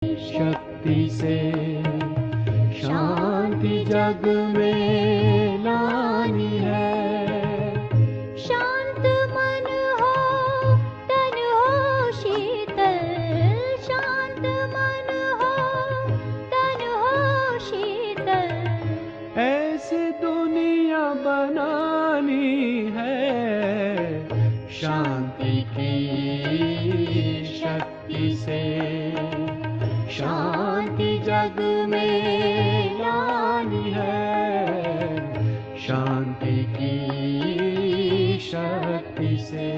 शक्ति से शांति जग में लानी है। शांत मन हो तन हो शीतल, शांत मन हो तन हो शीतल। ऐसी दुनिया बनानी है शांति की शक्ति से शांति जग में लानी है। शांति की शक्ति से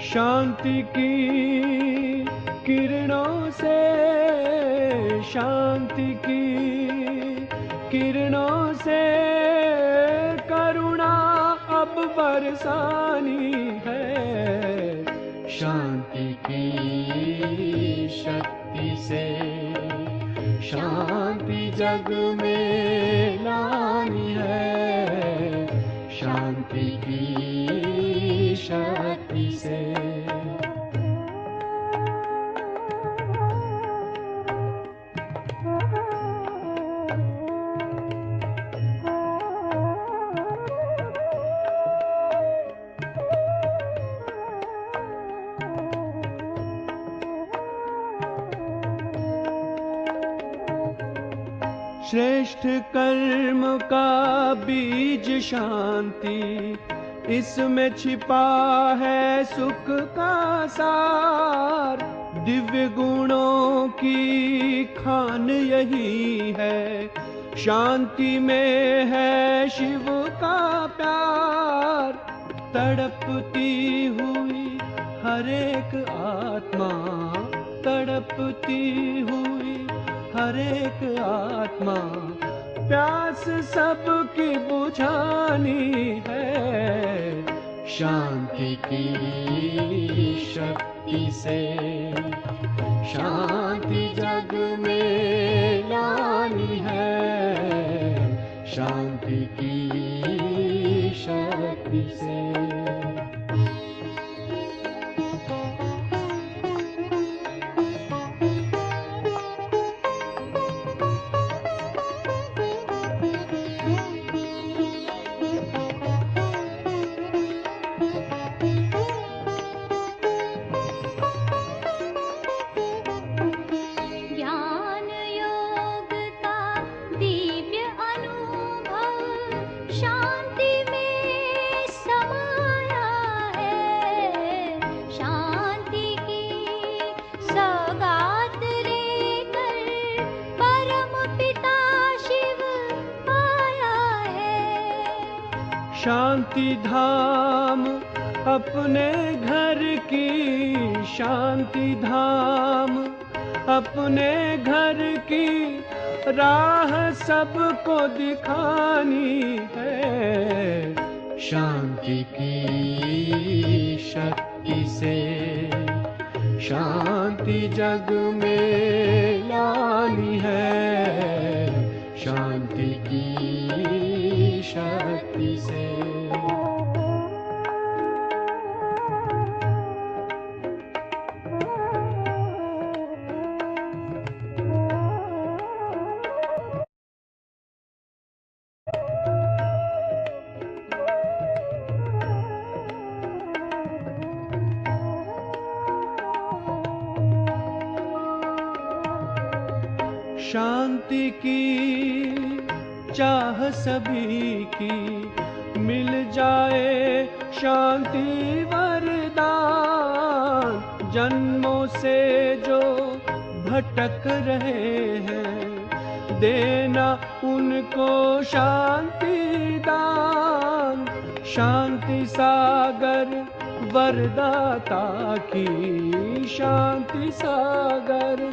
शांति की किरणों से, शांति की किरणों से करुणा अब बरसानी है। शांति की शक्ति से शांति जग में लानी है। शांति की शक्ति से श्रेष्ठ कर्म का बीज शांति, इसमें छिपा है सुख का सार। दिव्य गुणों की खान यही है, शांति में है शिव का प्यार। तड़पती हुई हर एक आत्मा, तड़पती हुई हर एक आत्मा, प्यास सबकी बुझानी है। शांति की शक्ति से शांति जग में लानी है। शांति की शक्ति से शांति धाम अपने घर की, शांति धाम अपने घर की राह सबको दिखानी है। शांति की शक्ति से शांति जग में लानी है। शांति की शक्ति से शांति की चाह सभी की, मिल जाए शांति वरदान। जन्मों से जो भटक रहे हैं देना उनको शांति दान। शांति सागर वरदाता की, शांति सागर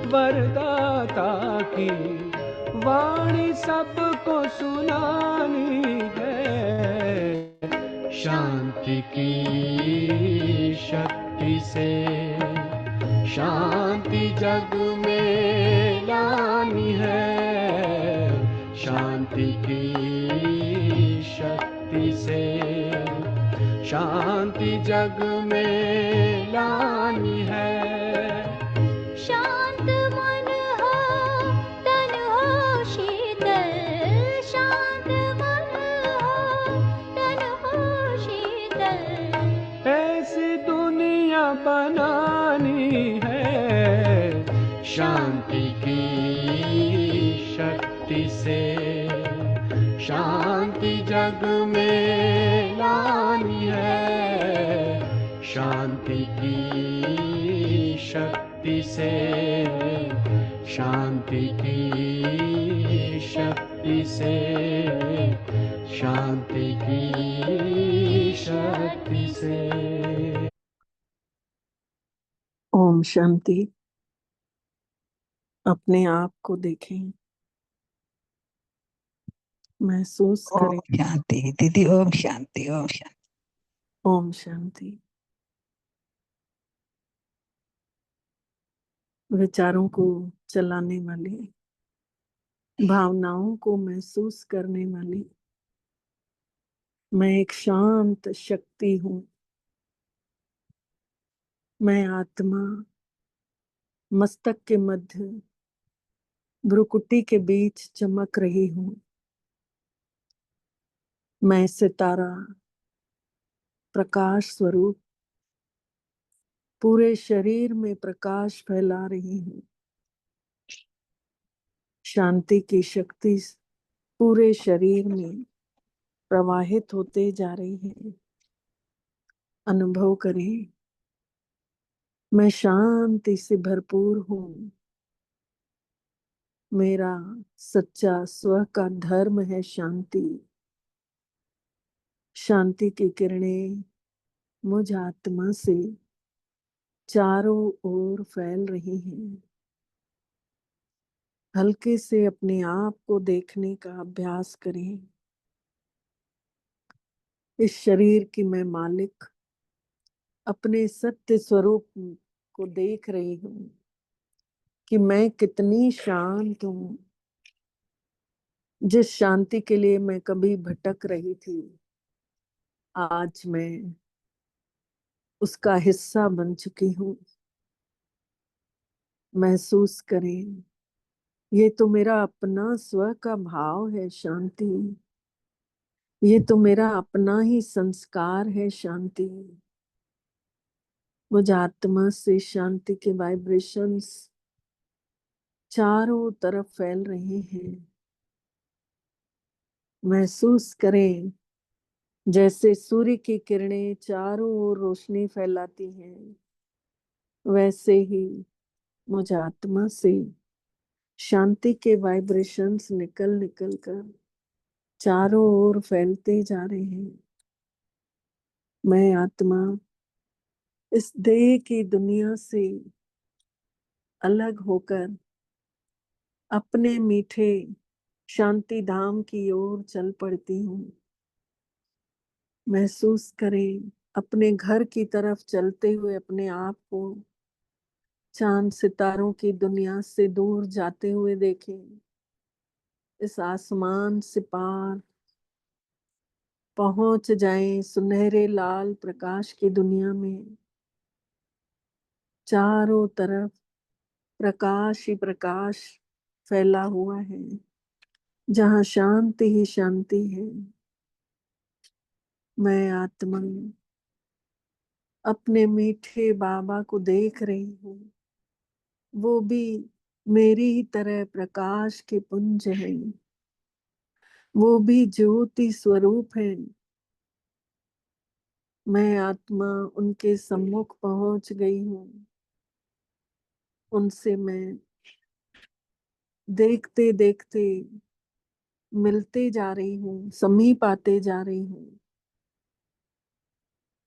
वरदाता की वाणी सबको सुनानी है। शांति की शक्ति से शांति जग में लानी है। शांति की शक्ति से शांति जग में लानी है। शांत मन हो तन हो शीतल, शांत मन हो तन हो शीतल। ऐसी दुनिया बनानी है। शांति की शक्ति से शांति जग में लानी है। शांति की शक्ति से शांति की शक्ति से शांति की शक्ति से। ओम शांति। अपने आप को देखें, महसूस ओम करें। शांति दीदी, ओम शांति, ओम शांति। ओम शांति। विचारों को चलाने वाली, भावनाओं को महसूस करने वाली मैं एक शांत शक्ति हूँ। मैं आत्मा मस्तक के मध्य भ्रुकुटी के बीच चमक रही हूँ। मैं सितारा प्रकाश स्वरूप पूरे शरीर में प्रकाश फैला रही हूँ। शांति की शक्ति पूरे शरीर में प्रवाहित होते जा रही है। अनुभव करें, मैं शांति से भरपूर हूँ। मेरा सच्चा स्व का धर्म है शांति। शांति की किरणें मुझ आत्मा से चारों ओर फैल रही हैं। हल्के से अपने आप को देखने का अभ्यास करें। इस शरीर की मैं मालिक अपने सत्य स्वरूप को देख रही हूँ कि मैं कितनी शांत हूँ। जिस शांति के लिए मैं कभी भटक रही थी, आज मैं उसका हिस्सा बन चुकी हूँ। महसूस करें, ये तो मेरा अपना स्व का भाव है शांति। ये तो मेरा अपना ही संस्कार है शांति। मुझ आत्मा से शांति के वाइब्रेशंस चारों तरफ फैल रहे हैं। महसूस करें, जैसे सूर्य की किरणें चारों ओर रोशनी फैलाती हैं, वैसे ही मुझ आत्मा से शांति के वाइब्रेशंस निकल निकल कर चारों ओर फैलते जा रहे हैं। मैं आत्मा इस देह की दुनिया से अलग होकर अपने मीठे शांति धाम की ओर चल पड़ती हूँ। महसूस करें, अपने घर की तरफ चलते हुए अपने आप को चांद सितारों की दुनिया से दूर जाते हुए देखें। इस आसमान से पार पहुंच जाएं सुनहरे लाल प्रकाश की दुनिया में। चारों तरफ प्रकाश ही प्रकाश फैला हुआ है, जहां शांति ही शांति है। मैं आत्मा अपने मीठे बाबा को देख रही हूँ। वो भी मेरी ही तरह प्रकाश के पुंज हैं। वो भी ज्योति स्वरूप है। मैं आत्मा उनके सम्मुख पहुंच गई हूँ। उनसे मैं देखते देखते मिलते जा रही हूँ, समीप आते जा रही हूँ।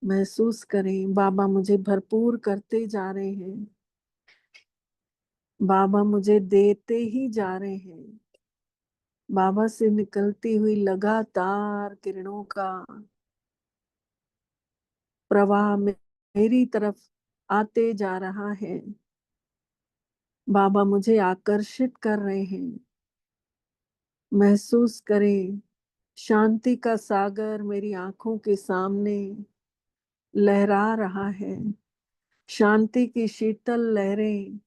महसूस करें बाबा मुझे भरपूर करते जा रहे हैं, बाबा मुझे देते ही जा रहे हैं। बाबा से निकलती हुई लगातार किरणों का प्रवाह मेरी तरफ आते जा रहा है। बाबा मुझे आकर्षित कर रहे हैं। महसूस करें शांति का सागर मेरी आंखों के सामने लहरा रहा है। शांति की शीतल लहरें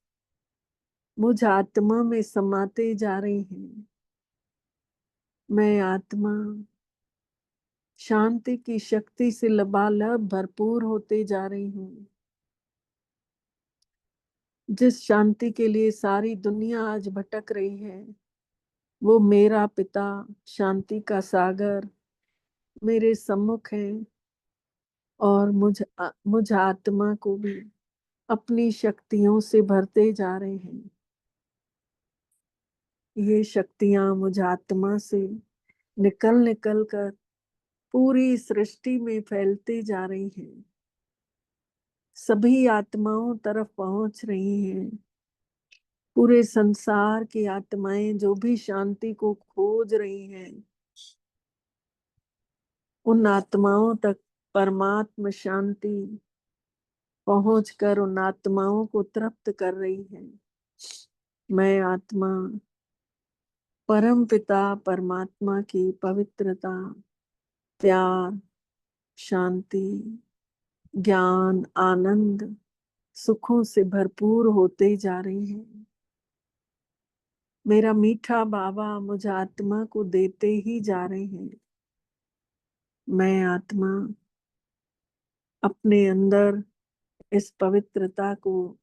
मुझ आत्मा में समाते जा रही हैं। मैं आत्मा शांति की शक्ति से लबालब भरपूर होते जा रही हूँ। जिस शांति के लिए सारी दुनिया आज भटक रही है, वो मेरा पिता शांति का सागर मेरे सम्मुख है और मुझ आत्मा को भी अपनी शक्तियों से भरते जा रहे हैं। ये शक्तियां मुझ आत्मा से निकल निकल कर पूरी सृष्टि में फैलती जा रही हैं। सभी आत्माओं तरफ पहुंच रही हैं। पूरे संसार की आत्माएं जो भी शांति को खोज रही हैं, उन आत्माओं तक परमात्मा शांति पहुंचकर उन आत्माओं को तृप्त कर रही है। मैं आत्मा परम पिता परमात्मा की पवित्रता, प्यार, शांति, ज्ञान, आनंद, सुखों से भरपूर होते जा रही है। मेरा मीठा बाबा मुझ आत्मा को देते ही जा रहे हैं। मैं आत्मा अपने अंदर इस पवित्रता को,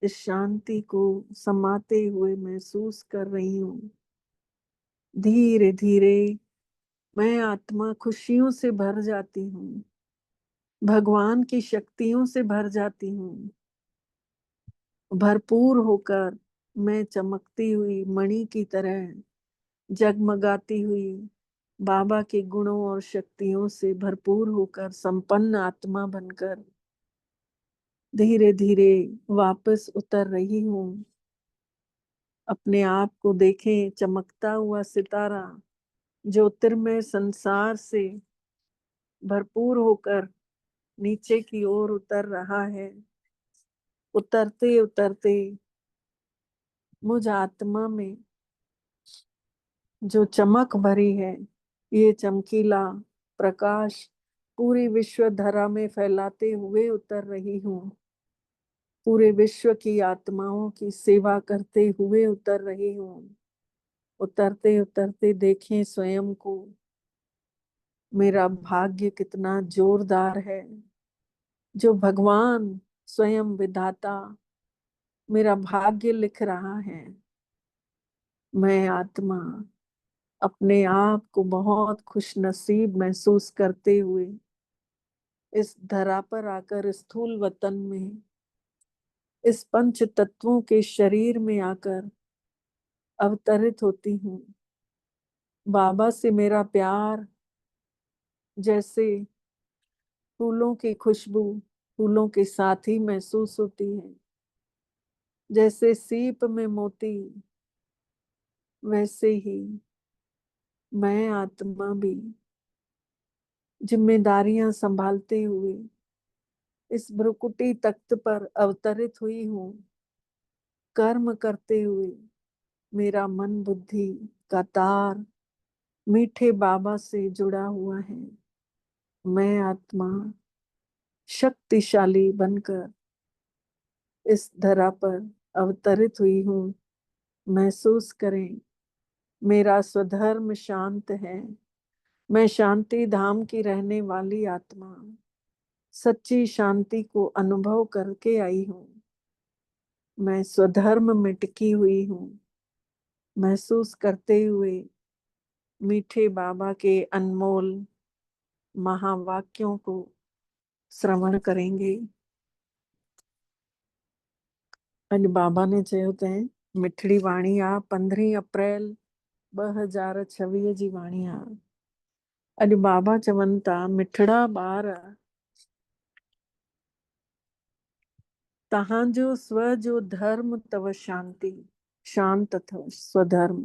इस शांति को समाते हुए महसूस कर रही हूँ। धीरे धीरे मैं आत्मा खुशियों से भर जाती हूँ, भगवान की शक्तियों से भर जाती हूँ। भरपूर होकर मैं चमकती हुई मणि की तरह जगमगाती हुई बाबा के गुणों और शक्तियों से भरपूर होकर संपन्न आत्मा बनकर धीरे धीरे वापस उतर रही हूँ। अपने आप को देखें, चमकता हुआ सितारा ज्योतिर्मय संसार से भरपूर होकर नीचे की ओर उतर रहा है। उतरते उतरते मुझ आत्मा में जो चमक भरी है, ये चमकीला प्रकाश पूरी विश्व धरा में फैलाते हुए उतर रही हूँ। पूरे विश्व की आत्माओं की सेवा करते हुए उतर रही हूँ। उतरते उतरते देखें स्वयं को, मेरा भाग्य कितना जोरदार है। जो भगवान स्वयं विधाता मेरा भाग्य लिख रहा है। मैं आत्मा अपने आप को बहुत खुशनसीब महसूस करते हुए इस धरा पर आकर स्थूल वतन में, इस पंच तत्वों के शरीर में आकर अवतरित होती हूँ। बाबा से मेरा प्यार जैसे फूलों की खुशबू फूलों के साथ ही महसूस होती है। जैसे सीप में मोती, वैसे ही मैं आत्मा भी जिम्मेदारियां संभालते हुए इस भ्रुकुटी तख्त पर अवतरित हुई हूँ। कर्म करते हुए मेरा मन बुद्धि का तार मीठे बाबा से जुड़ा हुआ है। मैं आत्मा शक्तिशाली बनकर इस धरा पर अवतरित हुई हूँ। महसूस करें मेरा स्वधर्म शांत है। मैं शांति धाम की रहने वाली आत्मा सच्ची शांति को अनुभव करके आई हूँ। मैं स्वधर्म में टिकी हुई हूँ। महसूस करते हुए मीठे बाबा के अनमोल महावाक्यों को श्रवण करेंगे। अॼु बाबा ने चयो अथईं मिठड़ी वाणी आ 15 अप्रैल 2026 जी वाणी आ। अॼु बाबा चवनि था मिठड़ा ॿार तव्हांजो स्व जो धर्म तव शांति, शांत अथव स्वधर्म।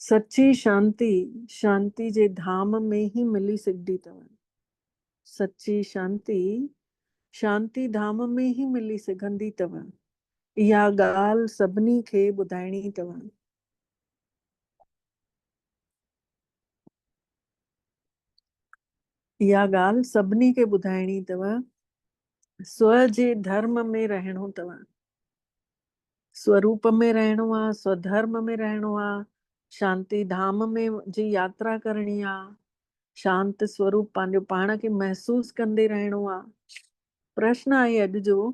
सच्ची शांति शांति जे धाम में ही मिली सघंदी अथव। सच्ची शांति शांति धाम में ही मिली सघंदी अथव। इहा ॻाल्हि सभिनी खे ॿुधाइणी अथव। इहा ॻाल्हि सभिनी खे ॿुधाइणी अथव। स्व जे धर्म में रहणो अथव, स्वरूप में रहणो आहे, स्वधर्म में रहणो आहे, शांति धाम में जी यात्रा करणी आहे, शांत स्वरूप पंहिंजो पाण खे महसूस कंदे रहणो आहे। प्रश्न आहे अॼु जो,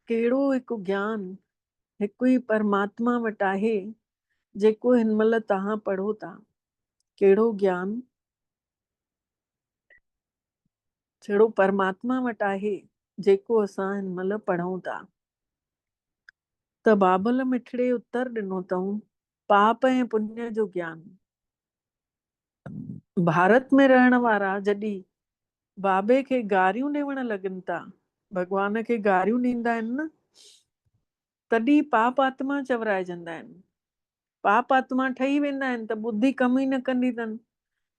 कहिड़ो हिकु ज्ञान हिकु ई परमात्मा वटि आहे जेको हिन महिल तव्हां पढ़ो था? कहिड़ो ज्ञान जहिड़ो परमात्मा वटि आहे जेको असां हिन महिल पढ़ूं था? त बाबल मिठड़े उत्तर ॾिनो अथऊं, पाप ऐं पुण्य जो ज्ञान। भारत में रहण वारा जॾहिं बाबे खे गारियूं ॾियण लॻनि था, भॻवान खे गारियूं ॾींदा आहिनि न, तॾहिं पाप आत्मा चवराइजंदा आहिनि। पाप आत्मा ठही वेंदा आहिनि त बुद्धि कम ई न कंदी अथनि।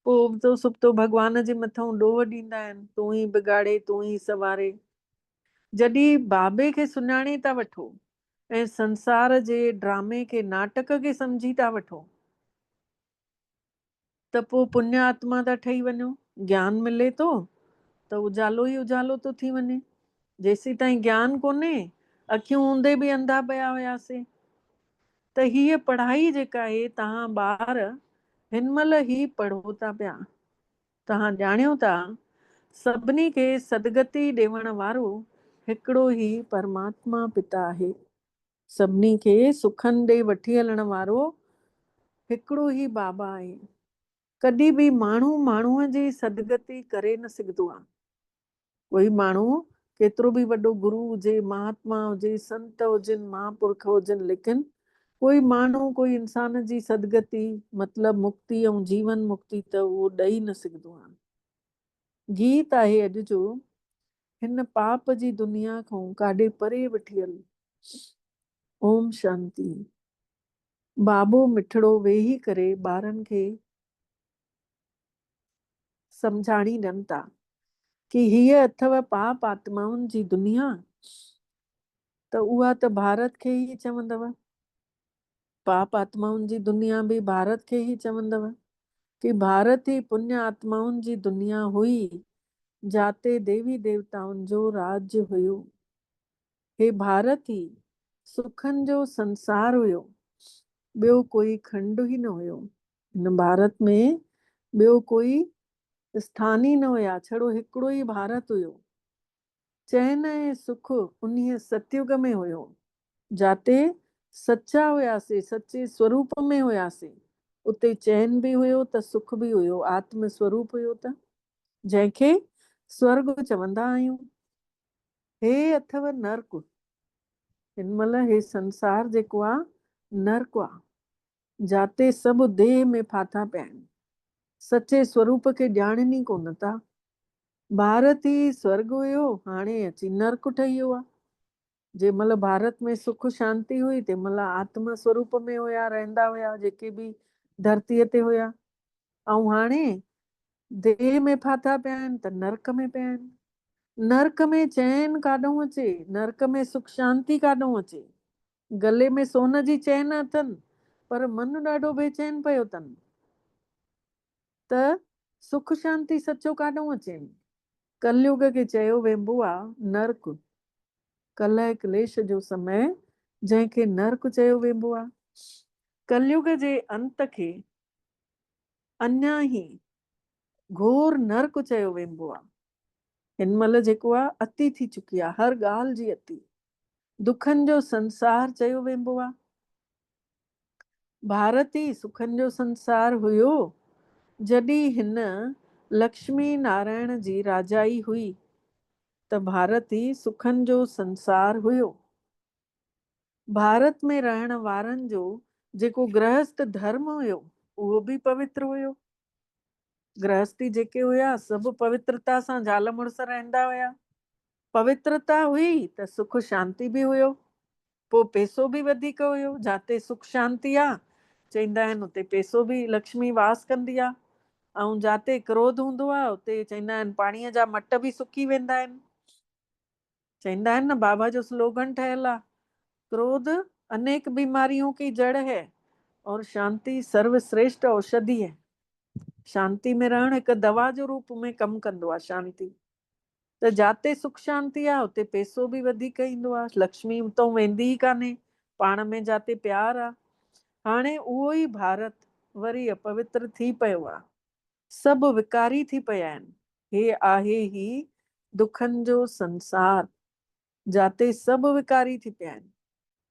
पोइ उबतो सुबतो भॻवान जे मथां ॾोह ॾींदा आहिनि, तूं ई बिगाड़े तूं ई सवारे। जॾहिं बाबे खे सुञाणे था वठो ऐं संसार जे ड्रामे खे नाटक खे सम्झी था वठो त पोइ पुण्य आत्मा था ठही वञो। ज्ञान मिले थो त उजालो ई उजालो थो थी वञे। जेसीं ताईं ज्ञान कोन्हे अखियूं हूंदे बि अंधा पिया हुयासीं। त हीअ पढ़ाई जेका आहे तव्हां ॿार हिन महिल ई पढ़ो था पिया। तव्हां ॼाणियो था सभिनी खे सदगति ॾियण वारो हिकिड़ो ई परमात्मा पिता आहे। सभिनी खे सुखनि ॾे वठी हलण वारो हिकिड़ो ई बाबा आहे। कॾहिं बि माण्हू माण्हूअ जी सदगति करे न सघंदो आहे। कोई माण्हू केतिरो बि वॾो गुरु हुजे, महात्मा हुजे, संत हुजनि, महापुरुष हुजनि, लेकिन कोई माण्हू कोई इंसान जी सदगति मतिलबु मुक्ति ऐं जीवन मुक्ति त उहो ॾेई न सघंदो आहे। गीत आहे अॼु जो, हिन पाप जी दुनिया खां काॾे परे वठी हल। ओम शांति। बाबो मिठड़ो वेही करे ॿारनि खे सम्झाणी ॾियनि था कि हीअ अथव पाप आत्माउनि जी दुनिया, त उहा त भारत खे ई चवंदव। पाप आत्माउनि जी दुनिया बि भारत खे ई चवंदव कि भारत ई पुण्य आत्माउनि जी दुनिया हुई जाते देवी देवताउनि जो राज्य हुयो। हे भारत ई सुखनि जो संसार हुयो, ॿियो कोई खंड ई न हुयो। हिन भारत में ॿियो कोई स्थान ई न हुया, छड़ो हिकिड़ो ई भारत हुयो। चैन ऐं सुख उन्हीअ सतयुग में हुयो, जाते सच्चा हुयासीं, सच्चे स्वरूप में हुयासीं। उते चैन बि हुयो त सुख बि हुयो, आत्म स्वरूप हुयो त, जंहिंखे स्वर्ग चवंदा आहियूं। हे अथव नर्क। हिन महिल हे संसार जेको आहे नर्क आहे, जाते सभु देह में फाथा पिया आहिनि, सचे स्वरूप खे ॼाणनि ई कोन था। भारत ई स्वर्ग हुयो, हाणे अची नर्क ठही वियो आहे। जंहिं महिल भारत में सुख शांति हुई तंहिं महिल आत्म स्वरूप में हुया, रहंदा हुया जेके बि धरतीअ ते हुया, ऐं हाणे देह में फाथा पिया आहिनि त नर्क में पिया आहिनि। नर्क में चैन काॾों अचे, नर्क में सुख शांति काॾों अचे। गले में सोन जी चैन अथनि पर मन ॾाढो बेचैन पियो अथनि, त सुख शांति सचो काॾों अचे। कलयुग खे चयो वेंबो आहे नर्क, कलह क्लेश जो समय जंहिंखे नर्क चयो वेंबो आहे। कलयुग जे अंत खे अञा ई घोर नर्क चयो वेंबो आहे। हिन महिल जेको आहे अति थी चुकी आहे, हर ॻाल्हि जी अति। दुखनि जो संसार चयो वेंबो आहे। भारत ई सुखनि जो संसार हुयो जॾहिं हिन लक्ष्मी नारायण जी राजाई हुई, त भारत ई सुखनि जो संसार हुयो। भारत में रहण वारनि जो जेको गृहस्थ धर्म हुयो उहो बि पवित्र हुयो। गृहस्थी जेके हुया सभु पवित्रता सां ज़ाल मुड़ुस रहंदा हुया। पवित्रता हुई त सुख शांति बि हुयो। पोइ पैसो बि वधीक हुयो। जाते सुख शांति आ चईंदा आहिनि उते पैसो बि लक्ष्मी वास कंदी आ। ऐं जाते क्रोध हूंदो आहे उते चईंदा आहिनि पाणीअ जा मट बि सुकी वेंदा आहिनि। चईंदा आहिनि न बाबा जो स्लोगन ठहियल आहे, क्रोध अनेक बीमारियों की जड़ है और शांति सर्वश्रेष्ठ औषधि है। शांति में रहण हिकु दवा जो रूप में कमु कंदो आहे शांति। त जाते सुख शांति आहे उते पैसो बि वधीक ईंदो आहे। लक्ष्मी उतां वेंदी ई कान्हे, पाण में जाते प्यार आहे। हाणे उहो ई भारत वरी अपवित्र थी पियो आहे। सभु विकारी थी पिया आहिनि। हे आहे ही दुखनि जो संसार जाते सभु विकारी थी पिया आहिनि।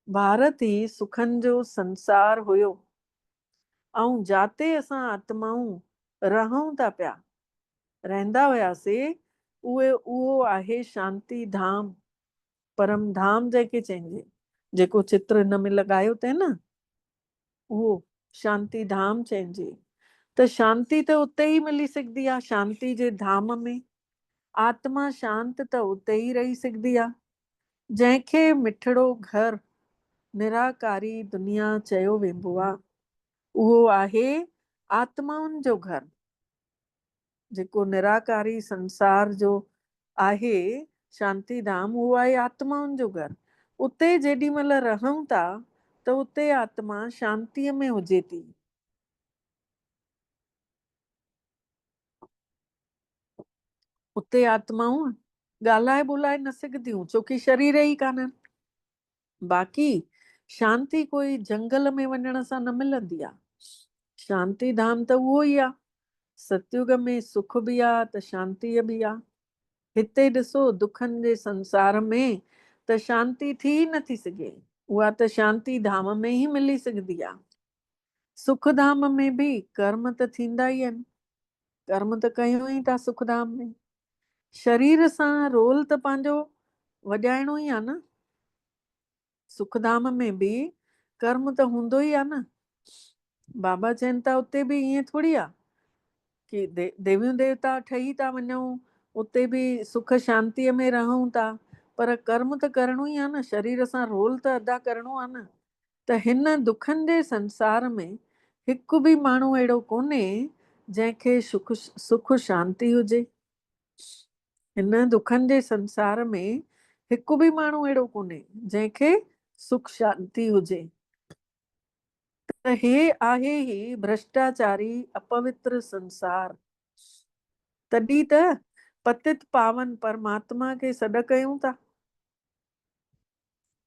भारत ई सुखनि जो संसार हुयो ऐं जाते असां आत्माऊं रहूं था पिया रहंदा हुयासीं उहो आहे शांति धाम, परम धाम जंहिंखे चइजे। जेको चित्र हिन में लॻायो अथई न उहो शांति धाम चइजे। त शांति त उते ई मिली सघंदी आहे, शांति जे धाम में। आत्मा शांत त उते ई रही सघंदी आहे। जंहिंखे मिठड़ो घर निराकारी दुनिया चयो वेंदो आहे उहो आहे आत्माउनि जो घर। जेको निराकारी संसार जो आहे शांति धाम उहो आहे आत्माउनि जो घर। उते जेॾी महिल रहूं था त उते आत्मा शांतीअ में हुजे थी। उते आत्माऊं ॻाल्हाए ॿोलाए न सघंदियूं छोकी शरीर ई कान्हनि। बाक़ी शांति कोई जंगल में वञण सां न मिलंदी आहे। शांति धाम त उहो ई आहे। सतयुग में सुख बि आहे त शांतीअ बि आहे। हिते ॾिसो दुखनि जे संसार में त शांति थी नथी सघे। उहा त शांति धाम में ई मिली सघंदी आहे। सुख धाम में बि कर्म त थींदा ई आहिनि। कर्म त कयूं ई था सुख धाम में। शरीर सां रोल त पंहिंजो वॼाइणो ई आहे न। सुखधाम में बि कर्म त हूंदो ई आहे न। बाबा चवनि था उते बि ईअं थोरी आहे कि देवियूं देवता ठही था वञूं, उते बि सुख शांतीअ में रहूं था, पर कर्म त करणो ई आहे न। शरीर सां रोल त अदा करणो आहे न। त हिन दुखनि जे संसार में हिकु बि माण्हू अहिड़ो कोन्हे जंहिंखे सुख शांती हुजे। हिन दुखनि जे संसार में हिकु बि माण्हू अहिड़ो कोन्हे जंहिंखे सुख शांती हुजे। त हे आहे ही भ्रष्टाचारी अपवित्र संसार। तॾहिं त पतित पावन परमात्मा खे सॾ कयूं था।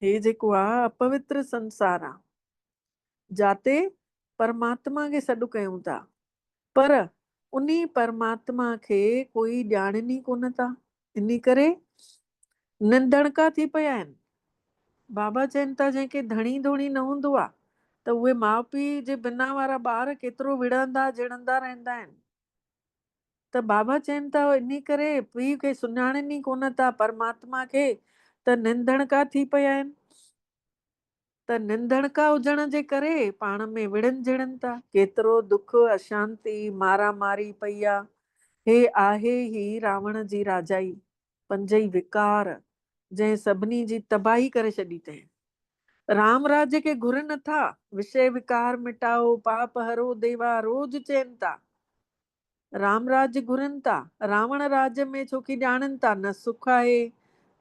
हे जेको आहे अपवित्र संसार आहे जाते परमात्मा खे सॾ कयूं था, पर उन्ही परमात्मा खे कोई ॼाणनि ई कोन था। इन करे निंदणका थी पिया आहिनि। बाबा चवनि था जंहिंखे धणी धोणी न हूंदो आहे त उहे माउ पीउ जे बिना वारा ॿार केतिरो विढ़ंदा जिड़ंदा रहंदा आहिनि। त बाबा चवनि था इन करे पीउ खे सुञाणनि ई कोन था परमात्मा खे, त निंदणका थी पिया आहिनि। त निंदणका हुजण जे करे पाण में विड़नि जिड़नि था। केतिरो दुख अशांति मारामारी पई आहे। हे आहे ही रावण जी राजाई, पंजई विकार जंहिं सभिनी जी तबाही करे छॾी अथई। राम राज्य के घुर नथा, विषय विकार मिटाओ पाप हरो देवा रोज चैन था। राम राज्य घुरनि था, रावण राज्य में छोकी ॼाणनि था न सुख आहे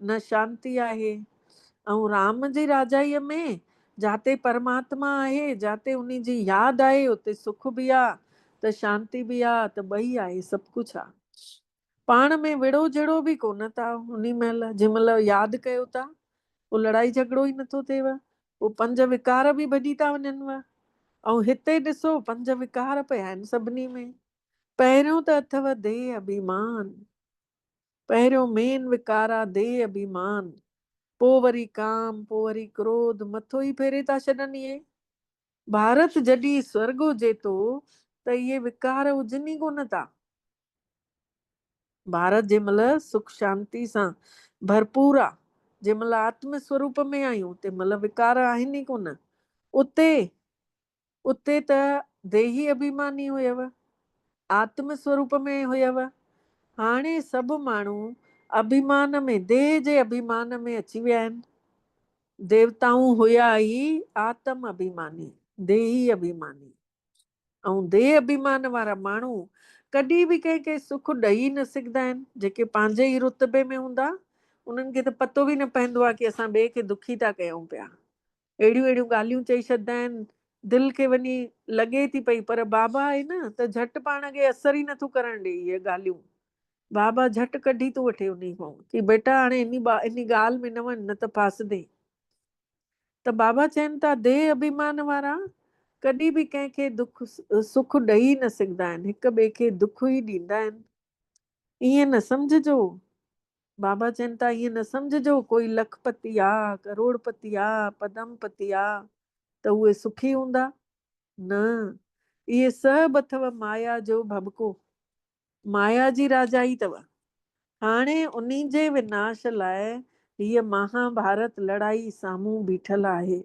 न शांति आहे। ऐं राम जी राजाईअ में जाते परमात्मा आहे, जाते उन्ही जी यादि आहे उते सुख बि आहे त शांति बि आहे, त ॿई आहे, सभु कुझु आहे। पाण में विड़ो जहिड़ो बि कोन था उन्ही महिल जंहिं महिल यादि कयो था पोइ लड़ाई झगड़ो ई नथो थिएव। पोइ पंज विकार बि भॼी था वञनि। ऐं हिते ॾिसो पंज विकार पिया आहिनि सभिनी में। पहिरियों त अथव देह अभिमान, पहिरियों मेन विकार आहे देह अभिमान, पोइ वरी काम, पोइ वरी क्रोध, मथो ई फेरे था छॾनि इहे। भारत जॾहिं स्वर्ग हुजे थो त इहे विकार हुजनि ई कोन था। भारत जंहिं महिल सुख शांति सां भरपूर आहे जंहिंमहिल आत्म स्वरूप में आहियूं तंहिंमहिल विकार आहिनि ई कोन। उते त देही अभिमानी हुयव, आत्म स्वरूप में हुयव। हाणे सभु माण्हू अभिमान में, देह जे अभिमान में अची विया आहिनि। देवताऊं हुया ई आत्म अभिमानी, देही अभिमानी। ऐं देह अभिमान वारा माण्हू कॾहिं बि कंहिंखे सुख ॾेई न सघंदा आहिनि। जेके पंहिंजे ई रुतबे में हूंदा उन्हनि खे त पतो बि न पवंदो आहे की असां ॿिए खे दुखी था कयूं पिया। अहिड़ियूं अहिड़ियूं ॻाल्हियूं चई छॾींदा आहिनि, दिलि खे वञी लॻे थी पई, पर बाबा आहे न त झटि पाण खे असर ई नथो करणु ॾे इहे ॻाल्हियूं। बाबा झटि कढी थो वठे उन खां की बेटा हाणे इन ॻाल्हि में न वञ, न त फासदे। त बाबा चवनि था देह अभिमान वारा कॾहिं बि कंहिंखे दुख सुख ॾेई न सघंदा आहिनि, हिक ॿिए खे दुख ई ॾींदा आहिनि। ईअं न सम्झजो, बाबा चवनि था ईअं न सम्झजो कोई लखपति आहे, करोड़पति आहे, पदमपति आहे त उहे सुखी हूंदा। न, इहे सभु अथव माया जो भभको, माया जी राजाई अथव। हाणे उन्ही जे विनाश लाइ हीअ महाभारत लड़ाई साम्हूं बीठल आहे।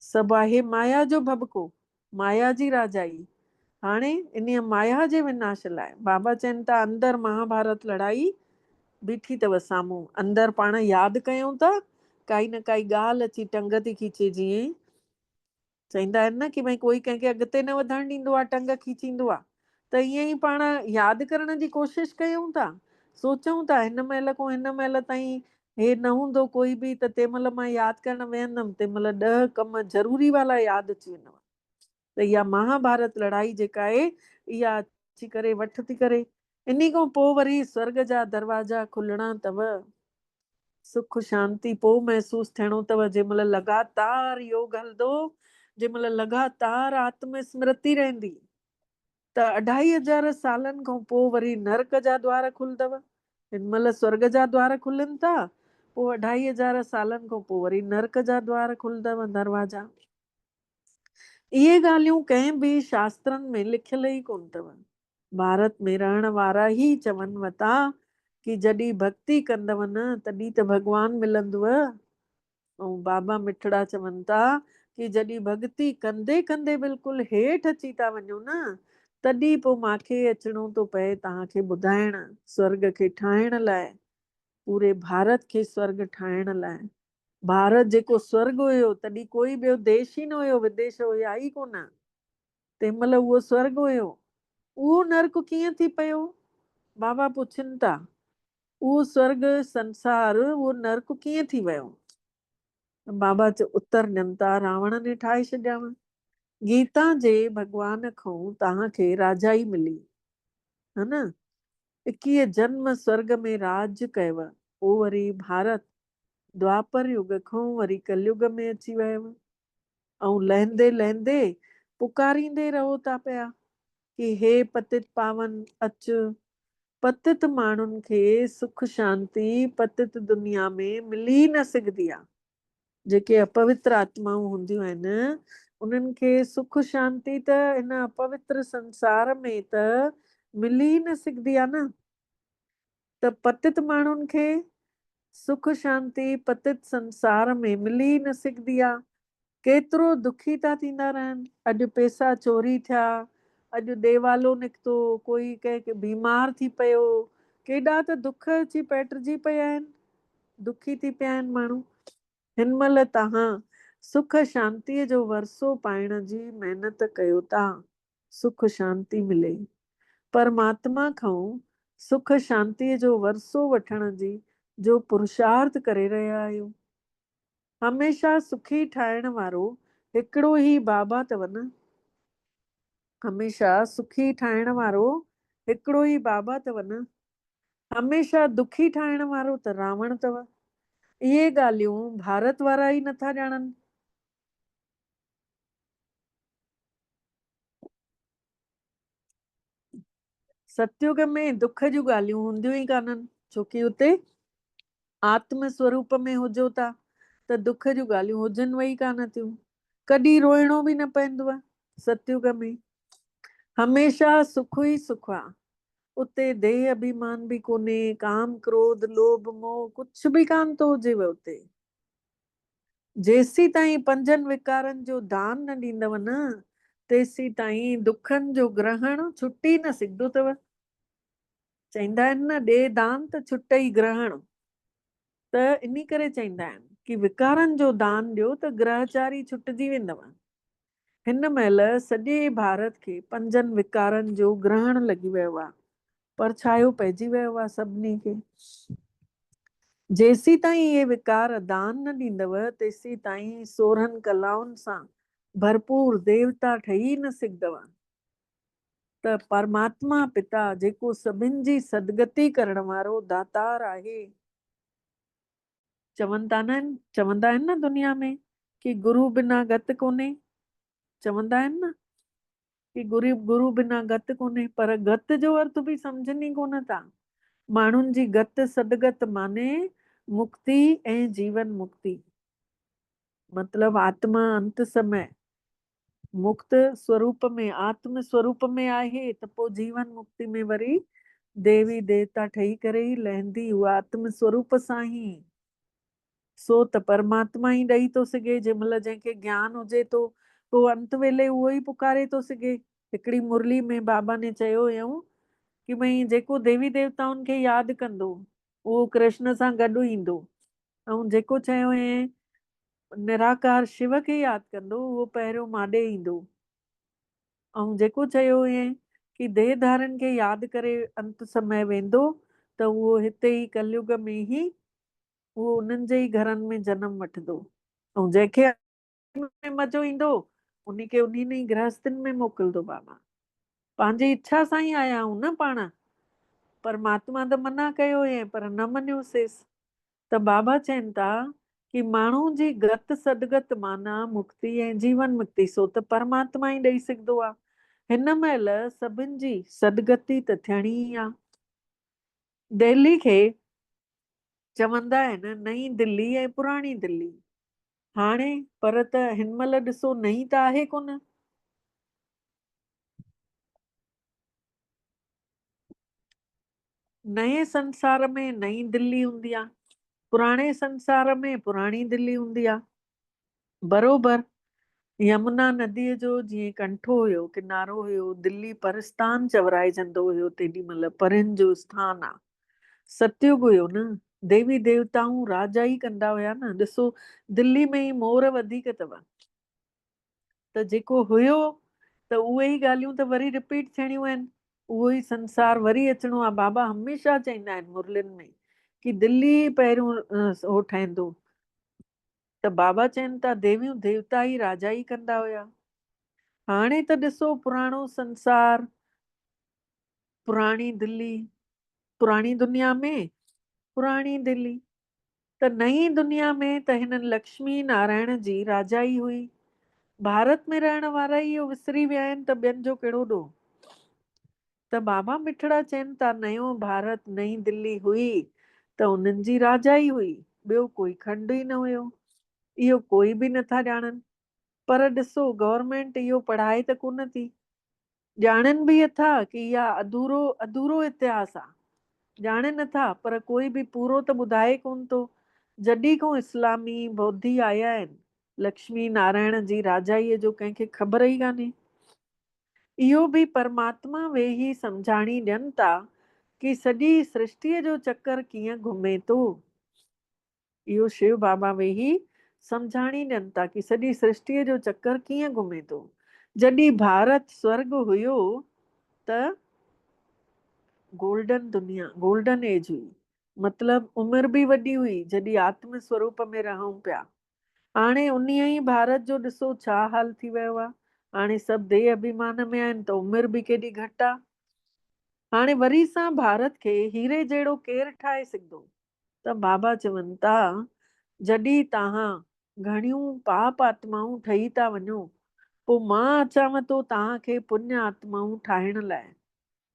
सभु आहे माया जो भभको, माया जी राजाई। हाणे इन माया जे विनाश लाइ बाबा चवनि था अंदर महाभारत लड़ाई बीठी अथव साम्हूं। अंदर पाण यादि कयूं था, काई न काई ॻाल्हि अची टंग थी खीचे। जीअं चवंदा आहिनि न की भई कोई कंहिंखे अॻिते न वधणु ॾींदो आहे, टंग खीचींदो आहे। त ईअं ई पाण यादि करण जी कोशिशि कयूं था, सोचूं था हिन महिल खां हिन महिल ताईं हे न हूंदो कोई बि त तंहिंमहिल मां यादि करणु वेहंदमि, तंहिंमहिल 10 कम ज़रूरी वाला यादि अची वेंदव। त इहा महाभारत लड़ाई जेका आहे इहा अची करे वठ थी करे। इन खां पोइ वरी स्वर्ग जा दरवाजा खुलणा अथव। सुख शांती पोइ महसूसु थियणो अथव। जंहिंमहिल लगातार योग हलंदो, जंहिंमहिल लगातार आत्म स्मृति रहंदी, त 2500 सालनि खां पोइ वरी नरक जा द्वार खुलंदव। हिन महिल स्वर्ग जा द्वार खुलनि था, पोइ 2500 सालनि खां पोइ वरी नरक जा द्वार खुलंदव, दरवाजा। इहे ॻाल्हियूं कंहिं बि शास्त्रनि में लिखियल ई कोन अथव। भारत में रहण वारा ई चवनि था कि जॾहिं भक्ति कंदव न तॾहिं त भॻवान मिलंदव। ऐं बाबा मिठड़ा चवनि था कि जॾहिं भक्ति कंदे कंदे बिल्कुलु हेठि अची था वञो न, तॾहिं पोइ मूंखे अचिणो थो पए तव्हांखे ॿुधाइण, स्वर्ग खे ठाहिण लाइ, पूरे भारत खे स्वर्ग ठाहिण लाइ। भारत जेको स्वर्ग हुयो तॾहिं कोई ॿियो देश ई न हुयो, विदेश हुया ई कोन। तंहिंमहिल उहो स्वर्ग हुयो, उहो नर्क कीअं थी पियो? बाबा पुछनि था, उहो स्वर्ग संसार उहो नर्क कीअं थी वियो? बाबा उत्तर ॾियनि था, रावण ने ठाहे छॾियव। गीता जे भॻवान खां तव्हांखे राजाई मिली, है न? 21 जन्म स्वर्ग में राज कयव, पोइ वरी भारत द्वापर युग खां वरी कलयुग में अची वियव। ऐं लहंदे लहंदे पुकारींदे रहो था पिया कि हे पतित पावन अच। पतित माण्हुनि खे सुख शांती पतित दुनिया में मिली न सघंदी आहे। जेके अपवित्र आत्माऊं हूंदियूं आहिनि उन्हनि खे सुख शांती त इन अपवित्र संसार में त मिली न सघंदी आहे न। त पतित माण्हुनि खे सुख शांती पतित संसार में मिली न सघंदी आहे। केतिरो दुखी था थींदा रहनि। अॼु पैसा चोरी थिया, अॼु देवालो निकितो, कोई कंहिंखे बीमार थी पियो, केॾा त दुख अची पेटजी पिया आहिनि, दुखी थी पिया आहिनि माण्हू। हिन महिल तव्हां सुख शांतीअ जो वरसो पाइण जी महिनत कयो था, सुख शांती मिले। परमात्मा खां सुख शांतीअ जो वरसो वठण जी जो पुरुषार्थ करे रहिया आहियो। हमेशा सुखी ठाहिण वारो हिकिड़ो ई बाबा अथव न। हमेशा सुखी ठाहिण वारो हिकिड़ो ई बाबा अथव न। हमेशा दुखी ठाहिण वारो त रावण अथव। इहे ॻाल्हियूं भारत वारा ई नथा ॼाणनि। सतयुग में दुख जूं ॻाल्हियूं हूंदियूं ई कान्हनि, छोकी उते आत्म स्वरूप में हुजो था त दुख जूं ॻाल्हियूं हुजनि वई कान थियूं। कॾहिं रोइणो बि न पवंदव सतयुग में। हमेशा सुख ई सुख आहे। उते देह अभिमान भी कोने, काम क्रोध लोभ मोह कुछ भी कान तो हुजेव उते। जेसी ताईं पंजनि विकारनि जो दान न ॾींदव न, तेसी ताईं दुखनि जो ग्रहण छुटी न सघंदो अथव। चईंदा आहिनि न, ॾे दान त छुटई ग्रहण। त इन करे चईंदा आहिनि कि विकारनि जो दान ॾियो त ग्रहचारी छुटजी वेंदव। हिन महिल सॼे भारत खे पंजनि विकारनि जो ग्रहण लॻी वियो आहे, परछायो पइजी वियो आहे सभिनी खे। जेसी ताईं इहे विकार दान न ॾींदव, तेसी ताईं 16 कलाउनि सां भरपूर देवता ठही न सघंदव। त परमात्मा पिता जेको सभिनि जी सदगति करण वारो दातार आहे, चवंदा आहिनि न दुनिया में कि गुरु बिना गति कोन्हे। चवंदा आहिनि न कि गुरु बिना गति कोन्हे, पर गति जो अर्थ बि सम्झनि कोन था। माण्हुनि जी गति सदगत माने मुक्ति ऐं जीवन मुक्ति, मतलब आत्मा अंत समय मुक्त स्वरूप में, आत्म स्वरूप में आहे त पोइ जीवन मुक्ति में वरी देवी देवता ठही करे ई लहंदी उहा आत्म स्वरूप सां ही। सो त परमात्मा ही ॾेई थो सघे। जंहिं महिल जंहिंखे ज्ञान हुजे थो पोइ अंत वेले उहो ई पुकारे थो सघे। हिकिड़ी मुरली में बाबा ने चयो हुयऊं कि भई जेको देवी देवताउनि खे यादि कंदो उहो कृष्ण सां गॾु ईंदो, ऐं जेको चयो हुयईं निराकार शिव खे यादि कंदो उहो पहिरियों माॾे ईंदो, ऐं जेको चयो हुयईं कि देह धारन खे यादि करे अंत समय वेंदो त उहो हिते ई कलयुग में ही उहो उन्हनि जे ई घरनि में जन्म वठंदो, ऐं जंहिंखे में मज़ो ईंदो उनखे उन्ही गृहस्थनि में मोकिलंदो। बाबा पंहिंजी इच्छा सां ही आया आहियूं न पाण। परमात्मा त मना कयो हुयईं पर न मञियोसेस। त बाबा चवनि था कि माण्हू जी गत सदगत माना मुक्ति ऐं जीवन मुक्ति, सो त परमात्मा ही ॾेई सघंदो आहे। हिन महिल सभिनि जी सदगति त थियणी ई आहे। दिल्ली खे चवंदा आहिनि नई दिल्ली ऐं पुराणी दिल्ली। हाणे पर त हिन महिल ॾिसो नई त आहे कोन। नए संसार में नई दिल्ली हूंदी आहे, पुराणे संसार में पुराणी दिल्ली हूंदी आहे। बरोबर यमुना नदीअ जो जीअं कंठो हुयो, किनारो हुयो, दिल्ली परस्तान चवराइजंदो हुयो तेॾी महिल, परियुनि जो स्थान आहे। सतयुग हुयो न, देवी देवताऊं राजा ई कंदा हुया न। ॾिसो दिल्ली में ई मोर वधीक अथव, त जेको हुयो त उहे ई ॻाल्हियूं त वरी रिपीट थियणियूं आहिनि, उहो ई संसार वरी अचिणो आहे। बाबा हमेशह चवंदा आहिनि मुरलियुनि में कि दिल्ली पहिरियों हो ठहंदो। त बाबा चवनि था देवियूं देवता ई राजा ई कंदा हुया। हाणे त ॾिसो पुराणो संसार, पुराणी दिल्ली, पुराणी दुनिया में पुराणी दिल्ली। त नई दुनिया में त हिननि लक्ष्मी नारायण जी राजा ई हुई। भारत में रहण वारा ई इहो विसरी विया आहिनि त ॿियनि जो कहिड़ो ॾोह। त बाबा मिठड़ा चवनि था नयो भारत नई दिल्ली हुई त उन्हनि जी राजा ई हुई, ॿियो कोई खंड ई न हुयो। इहो कोई बि नथा ॼाणनि, पर ॾिसो गवर्नमेंट इहो पढ़ाए त कोन थी। ॼाणनि बि अथा कि इहा अधूरो इतिहास आहे, ॼाणे नथा, पर कोई बि पूरो त ॿुधाए कोन थो। जॾहिं खां इस्लामी बौद्धी आया आहिनि, लक्ष्मी नारायण जी राजाईअ जो कंहिंखे ख़बर ई कान्हे। इहो बि परमात्मा वेही सम्झाणी ॾियनि था कि सॼी सृष्टिअ जो चक्कर कीअं घुमे थो। इहो शिव बाबा वेही सम्झाणी ॾियनि था कि सॼी सृष्टिअ जो चक्कर कीअं घुमे थो। जॾहिं भारत स्वर्ग हुयो त गोल्डन दुनिया, गोल्डन एज हुई, मतलब उमिरि बि वॾी हुई जॾहिं आत्म स्वरूप में रहूं पिया। हाणे उन्हीअ ई भारत जो ॾिसो छा हाल थी वियो आहे। हाणे सभु देह अभिमान में आहिनि त उमिरि बि केॾी घटि आहे। हाणे वरी सां भारत खे हीरे जहिड़ो केरु ठाहे सघंदो। त बाबा चवनि था जॾहिं तव्हां घणियूं पाप आत्माऊं ठही था वञो, पोइ मां अचांव थो तव्हांखे पुण्य आत्माऊं ठाहिण लाइ।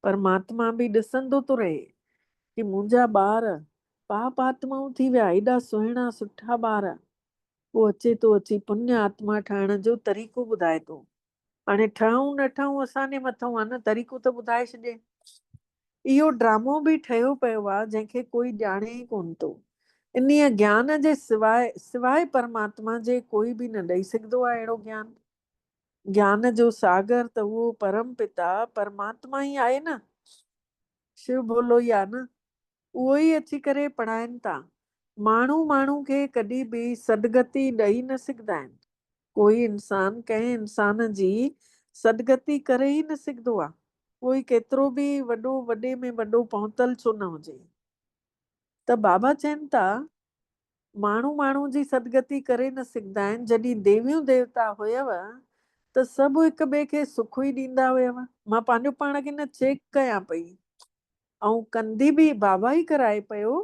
परमात्मा बि ॾिसंदो थो रहे कि मुंहिंजा ॿार पाप आत्माऊं थी विया, एॾा सुहिणा सुठा ॿार, पोइ अचे थो अची पुण्य आत्मा ठाहिण जो तरीक़ो ॿुधाए थो। हाणे ठहूं न ठहूं असांजे मथां आहे न, तरीक़ो त ॿुधाए छॾे। इहो ड्रामो बि ठहियो पियो आहे जंहिंखे कोई ॼाणे ई कोन थो। इन्हीअ ज्ञान जे सिवाय परमात्मा जे कोई बि न ॾेई सघंदो आहे अहिड़ो ज्ञान। ज्ञान जो सागर त उहो परम पिता परमात्मा ई आहे न, शिव भोलो ई आहे न। उहो ई अची करे पढ़ाइनि था। माण्हू खे कॾहिं बि सदगति ॾेई न सघंदा आहिनि। कोई इंसान कंहिं इंसान जी सदगति करे ई न सघंदो आहे। कोई केतिरो बि वॾे में वॾो पहुतल छो न हुजे। त बाबा चवनि था माण्हू जी सदगति करे न सघंदा आहिनि। जॾहिं देवियूं देवता हुयव त सभु हिक ॿिए खे सुख ई ॾींदा हुयव। मां पंहिंजो पाण खे न चेक कयां पई, ऐं कंदी बि बाबा ई कराए पियो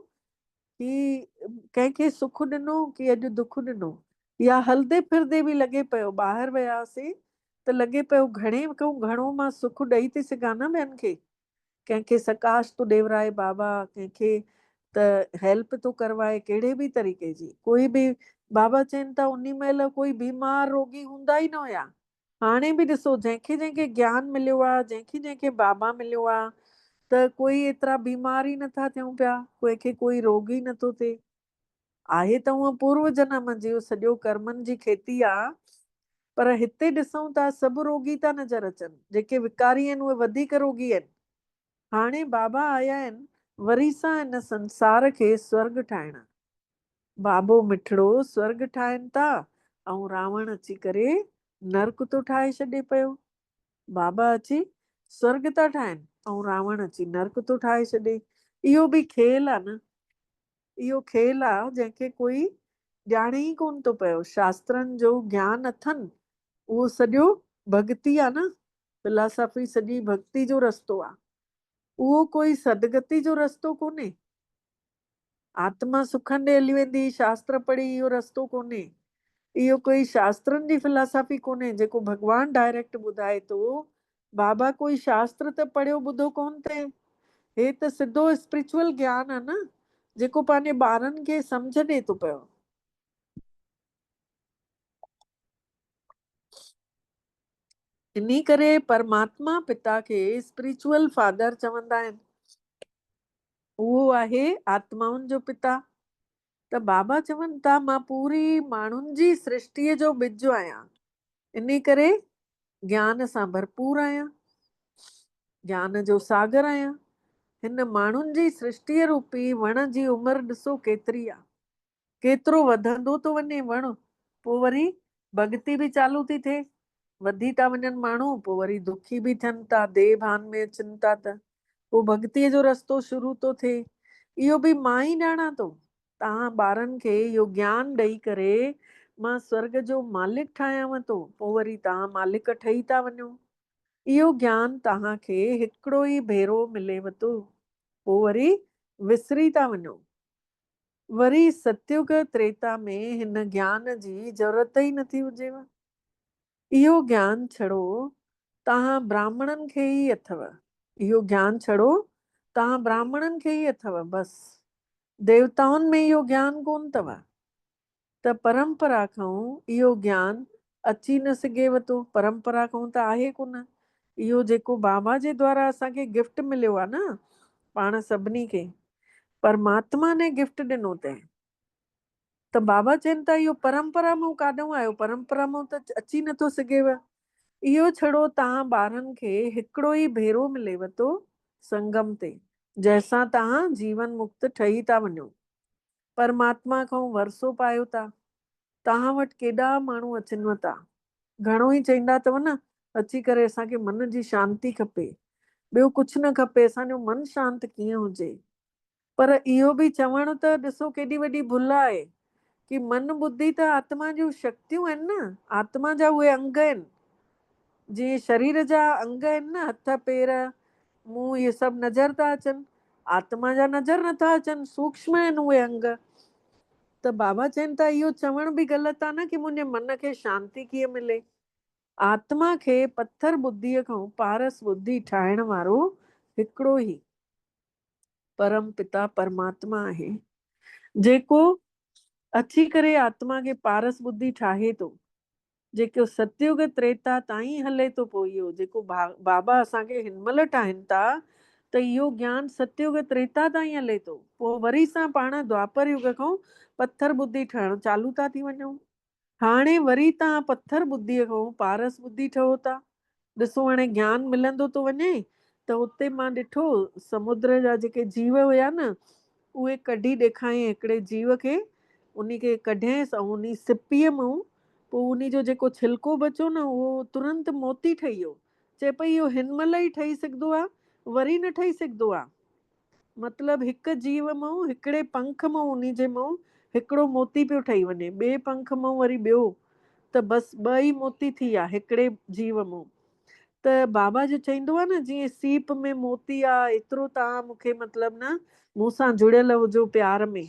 कि कंहिंखे सुख ॾिनो कि अॼु दुख ॾिनो, या हलदे फिरदे बि लॻे पियो। ॿाहिरि वियासीं त लॻे पियो घणो मां सुख ॾेई थी सघां न ॿियनि खे। कंहिंखे सकाश थो ॾेवराए बाबा, कंहिंखे त हेल्प थो करवाए कहिड़े बि तरीक़े जी। कोई बि बाबा चवनि था उन महिल कोई बीमार रोगी हूंदा ई न हुया। हाणे बि ॾिसो जंहिंखे ज्ञान मिलियो आहे, जंहिंखे बाबा मिलियो आहे, त कोई एतिरा बीमार ई नथा थियूं पिया, कंहिंखे कोई रोग ई नथो थिए। आहे त उहो पूर्व जन्म जो सॼो कर्मनि जी खेती आहे, पर हिते ॾिसूं था सभु रोगी था नज़र अचनि। जेके विकारी आहिनि उहे वधीक रोगी आहिनि। हाणे बाबा आया आहिनि वरी सां हिन संसार खे स्वर्ग ठाहिण। बाबो मिठड़ो स्वर्ग ठाहिनि था ऐं रावण अची करे नर्क थो ठाहे छॾे पियो। बाबा अची स्वर्ग था ठाहिनि ऐं रावण अची नर्क थो ठाहे छॾे। इहो बि खेल आहे न। इहो खेल आहे जंहिंखे कोई ॼाणे ई कोन थो पियो। शास्त्रनि जो ज्ञान अथनि, उहो सॼो भक्ति आहे न। फिलासफ़ी सॼी भक्ति जो रस्तो आहे। उहो कोई सदगति जो रस्तो कोन्हे। आत्मा सुखनि ॾे हली वेंदी, शास्त्र पढ़ी, इहो रस्तो कोन्हे। इहो कोई शास्त्रनि जी फिलासफ़ी कोन्हे जेको भॻवानु डायरेक्ट ॿुधाए थो। बाबा कोई शास्त्र त पढ़ियो ॿुधो कोन थे। हे त सिधो स्पिरिचुअल ज्ञान आहे न, जेको पंहिंजे ॿारनि खे सम्झ ॾे थो पियो। इन्ही करे परमात्मा पिता खे स्पिरिचुअल फादर चवंदा आहिनि। उहो आहे आत्माउनि जो पिता। त बाबा चवनि था मां पूरी माण्हुनि जी सृष्टिअ जो ॿिज आहियां। इन करे ज्ञान सां भरपूर आहियां, ज्ञान जो सागर आहियां। हिन माण्हुनि जी सृष्टिअ रूपी वण जी उमिरि ॾिसो केतिरी आहे। केतिरो वधंदो थो वञे वण, पोइ वरी भॻति बि चालू थी थिए। वधी था वञनि माण्हू, पोइ वरी दुखी बि थियनि था, देह भान में अचनि था, त पोइ भॻतीअ जो रस्तो शुरू थो थिए। इहो बि मां ई ॼाणा थो। तव्हां ॿारनि खे इहो ज्ञान ॾेई करे मां स्वर्ग जो मालिक ठाहियांव थो, पोइ वरी तव्हां मालिक ठही था वञो। इहो ज्ञान तव्हांखे हिकिड़ो ई भेरो मिलेव थो, पोइ वरी विसरी था वञो। वरी सतयुग त्रेता में हिन ज्ञान जी ज़रूरत ई नथी हुजेव। इहो ज्ञान छड़ो तव्हां ब्राह्मणनि खे ई अथव। इहो ज्ञान छड़ो तव्हां ब्राह्मणनि खे ई अथव बसि। देवताउनि में इहो ज्ञान कोन अथव। त परंपरा खां इहो ज्ञान अची न सघेव थो। परंपरा खां त आहे कोन। इहो जेको बाबा जे द्वारा असांखे गिफ्ट मिलियो आहे न, पाण सभिनी खे परमात्मा ने गिफ्ट ॾिनो अथई। त बाबा चवनि था इहो परंपरा मां काॾों आयो, परंपरा मां त अची नथो सघेव। इहो छड़ो तव्हां ॿारनि खे हिकिड़ो ई भेरो मिलेव थो संगम ते, जंहिंसां तव्हां जीवन मुक्त ठही था वञो। परमात्मा खां वरसो पायो था। तव्हां वटि केॾा माण्हू अचनि था, घणो ई चवंदा अथव न अची करे असांखे मन जी शांती खपे, ॿियो कुझु न खपे, असांजो मन शांति कीअं हुजे। पर इहो बि चवण त ॾिसो केॾी वॾी भुल आहे कि मन बुद्धि त आत्मा जूं शक्तियूं आहिनि न, आत्मा जा उहे अंग आहिनि। जीअं शरीर जा अंग आहिनि न, हथ पेर मुंहुं, इहे सभु नज़र था अचनि, आत्मा जा नज़र नथा अचनि, सूक्ष्म आहिनि उहे अंग। त बाबा चवनि था इहो चवण बि ग़लति आहे न कि मुंहिंजे मन खे शांती कीअं मिले। आत्मा खे पत्थर बुद्धीअ खां पारस बुद्धि ठाहिण वारो हिकिड़ो ई परम पिता परमात्मा आहे, जेको अची करे आत्मा खे पारस बुद्धि ठाहे थो। जेको सतयुग त्रेता ताईं हले थो। पोइ इहो जेको बाबा असांखे हिन महिल ठाहिनि था, त इहो ज्ञान सतयुग त्रेता ताईं हले थो। पोइ वरी सां पाण द्वापर युग खां पत्थर बुद्धि ठहण चालू था थी वञूं। हाणे वरी तव्हां पत्थर बुद्धीअ खां पारस बुद्धि ठहो था। ॾिसो हाणे ज्ञान मिलंदो थो वञे त उते मां ॾिठो समुद्र जा जेके जीव हुया न उहे कढी ॾेखारियईं हिकिड़े जीव खे, उन खे कढियसि ऐं उन सिपीअ मां पोइ उन जो जेको छिलको बचो न उहो तुरंत मोती ठही वियो। चए पई इहो हिन महिल ई ठही सघंदो आहे, वरी न ठही सघंदो आहे। मतिलबु हिकु जीव मां हिकिड़े पंख मां उन जे मां हिकिड़ो मोती पियो ठही वञे, ॿिए पंख मां वरी ॿियो, त बसि ॿ ई मोती थी विया हिकिड़े जीव मां। त बाबा जो चईंदो आहे न जीअं सीप में मोती आहे, एतिरो तव्हां मूंखे मतिलबु न मूंसां जुड़ियल हुजो प्यार में,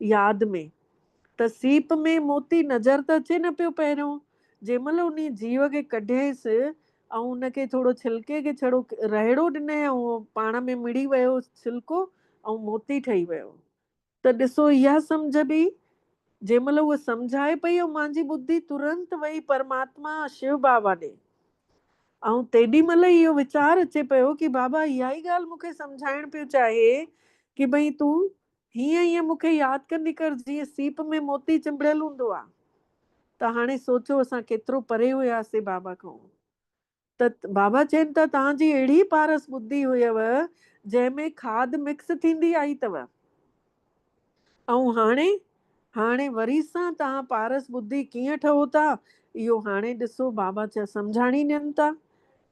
यादि में। त सीप में मोती नज़र त अचे न पियो पहिरियों, जंहिं महिल उन जीव खे कढियसि ऐं उनखे थोरो छिलके खे छड़ो रहिड़ो ॾिनई ऐं पाण में मिड़ी वियो छिलको ऐं मोती ठही वियो। त ॾिसो इहा सम्झ बि जंहिं महिल उहा सम्झाए पई ऐं मुंहिंजी बुद्धि तुरंत वई परमात्मा शिव बाबा ॾे। ऐं तेॾी महिल इहो वीचार अचे पियो कि बाबा इहा ई ॻाल्हि मूंखे सम्झाइण पियो चाहे कि भई तूं हीअं हीअं मूंखे यादि कंदी कर जीअं सीप में मोती चिंबड़ियल हूंदो आहे। त हाणे सोचो असां केतिरो परे हुयासीं बाबा खां। त बाबा चवनि था तव्हांजी अहिड़ी पारस बुद्धि हुयव जंहिंमें खाद मिक्स थींदी आई अथव। ऐं हाणे वरी सां तव्हां पारस बुद्धि कीअं ठहो था, इहो हाणे ॾिसो बाबा सम्झाणी ॾियनि था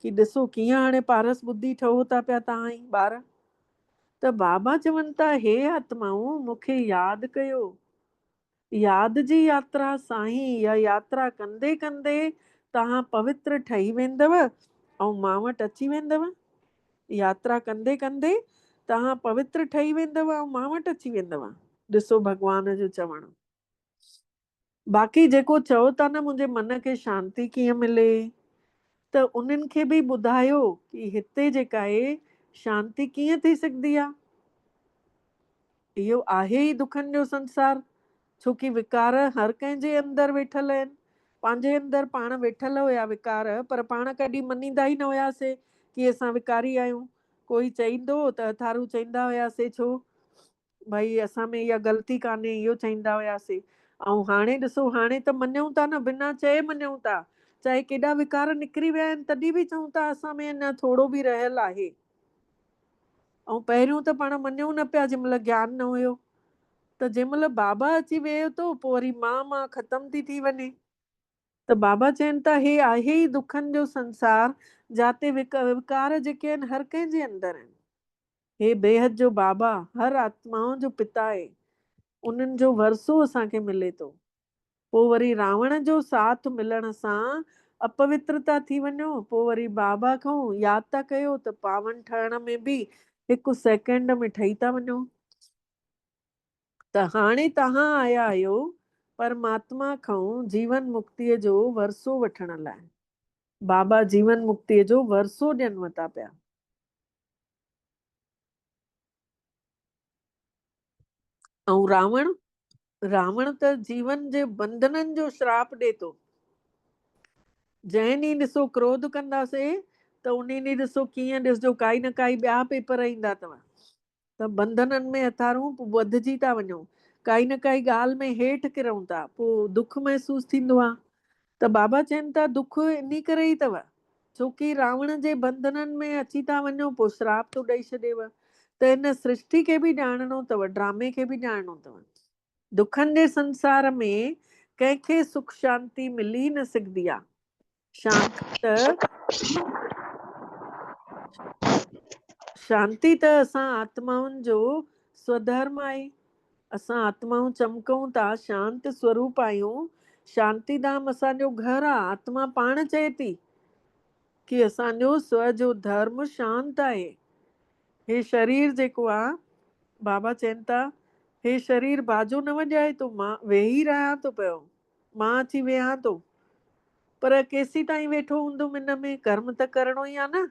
कि ॾिसो कीअं हाणे पारस बुद्धि ठहो था पिया तव्हां ई ॿार। त बाबा चवनि था हे आत्माऊं मूंखे यादि कयो, यादि जी यात्रा साईं, इहा यात्रा कंदे कंदे तव्हां पवित्र ठही वेंदव ऐं मां वटि अची वेंदव। यात्रा कंदे कंदे तव्हां पवित्र ठही वेंदव ऐं मां वटि अची वेंदव। ॾिसो भॻवान जो चवणु। बाक़ी जेको चओ था न मुंहिंजे मन खे शांती कीअं मिले, त उन्हनि खे बि ॿुधायो कि हिते जेका आहे शांती कीअं थी सघंदी आहे। इहो आहे ई दुखनि जो संसार, छोकी विकार हर कंहिंजे अंदरि वेठल आहिनि। पंहिंजे अंदरि पाण वेठल हुया विकार, पर पाण कॾहिं मञींदा ई न हुयासीं कि असां विकारी आहियूं। कोई चईंदो त अथारू चईंदा हुयासीं छो भई असां में इहा ग़लती कान्हे, इहो चईंदा हुयासीं। ऐं हाणे ॾिसो हाणे त मञूं था न, बिना चए मञूं था, चाहे केॾा विकार निकिरी विया आहिनि तॾहिं बि चऊं था असां में अञा थोरो बि रहियल आहे। ऐं पहिरियों त पाण मञूं न पिया जंहिं महिल ज्ञान न हुयो। त जंहिं महिल बाबा अची वियो थो पोइ वरी मां ख़तम थी वञे। त बाबा चवनि था हे आहे ई दुखनि जो संसार, जाते विकार जेके आहिनि हर कंहिंजे अंदरि आहिनि। हे बेहद जो बाबा हर आत्माउनि जो पिता आहे, उन्हनि जो वरसो असांखे मिले थो। पोइ वरी रावण जो साथ मिलण सां अपवित्रता थी वञो, पोइ वरी बाबा खां यादि था कयो त पावन ठहण में बि हिकु सेकेंड में ठही था वञो। त हाणे तव्हां आया आहियो परमात्मा खां जीवन मुक्तिअ जो वरसो वठण लाइ। बाबा जीवन मुक्तिअ जो वरसो ॾियनि था पिया। ऐं रावण त जीवन जे बंधननि जो श्राप ॾिए थो। जंहिं ॾींहुं ॾिसो क्रोध कंदासीं त उन ॾींहुं ॾिसो कीअं ॾिसजो काई न काई ॿिया पेपर ईंदा अथव। त बंधननि में हथारूं वधिजी था वञूं, काई न काई ॻाल्हि में हेठि किरूं था, पोइ दुख महसूसु थींदो आहे। त बाबा चवनि था दुख इन करे ई अथव छोकी रावण जे बंधननि में अची था वञो, पोइ श्राप थो ॾेई छॾेव। त इन सृष्टि खे बि ॼाणणो अथव, ड्रामे खे बि ॼाणणो अथव। दुखनि जे संसार में कंहिंखे सुख शांती मिली न सघंदी आहे। शांती त असां आत्माउनि जो स्वधर्म आहे। असां आत्माऊं चमकूं था, शांत स्वरूप आहियूं। शांती धाम असांजो घर आहे। आत्मा पाण चए थी कि असांजो स्व जो धर्म शांत आहे। हे शरीर जेको आहे बाबा चवनि था हे शरीर बाजो न वॼाए थो, मां वेही रहियां थो पियो, मां अची वेहां थो, पर केसीं ताईं वेठो हूंदुमि इन में, कर्म त करिणो ई आहे न।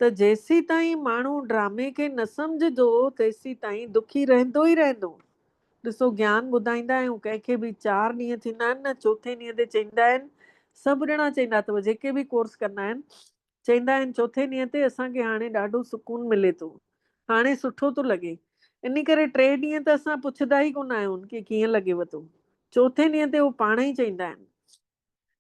त जेसीं ताईं माण्हू ड्रामे खे न सम्झंदो तेसीं ताईं दुखी रहंदो ई रहंदो। ॾिसो ज्ञान ॿुधाईंदा आहियूं कंहिंखे बि 4 ॾींहं थींदा आहिनि न, चौथे ॾींहं ते चईंदा आहिनि, सभु ॼणा चईंदा अथव जेके बि कोर्स कंदा आहिनि, चवंदा आहिनि चौथे ॾींहं ते असांखे हाणे ॾाढो सुकून मिले थो, हाणे सुठो थो लॻे। इन करे 3 ॾींहं त असां पुछंदा ई कोन आहियूं कि कीअं लॻेव थो। चौथे ॾींहं ते उहो पाण ई चवंदा आहिनि।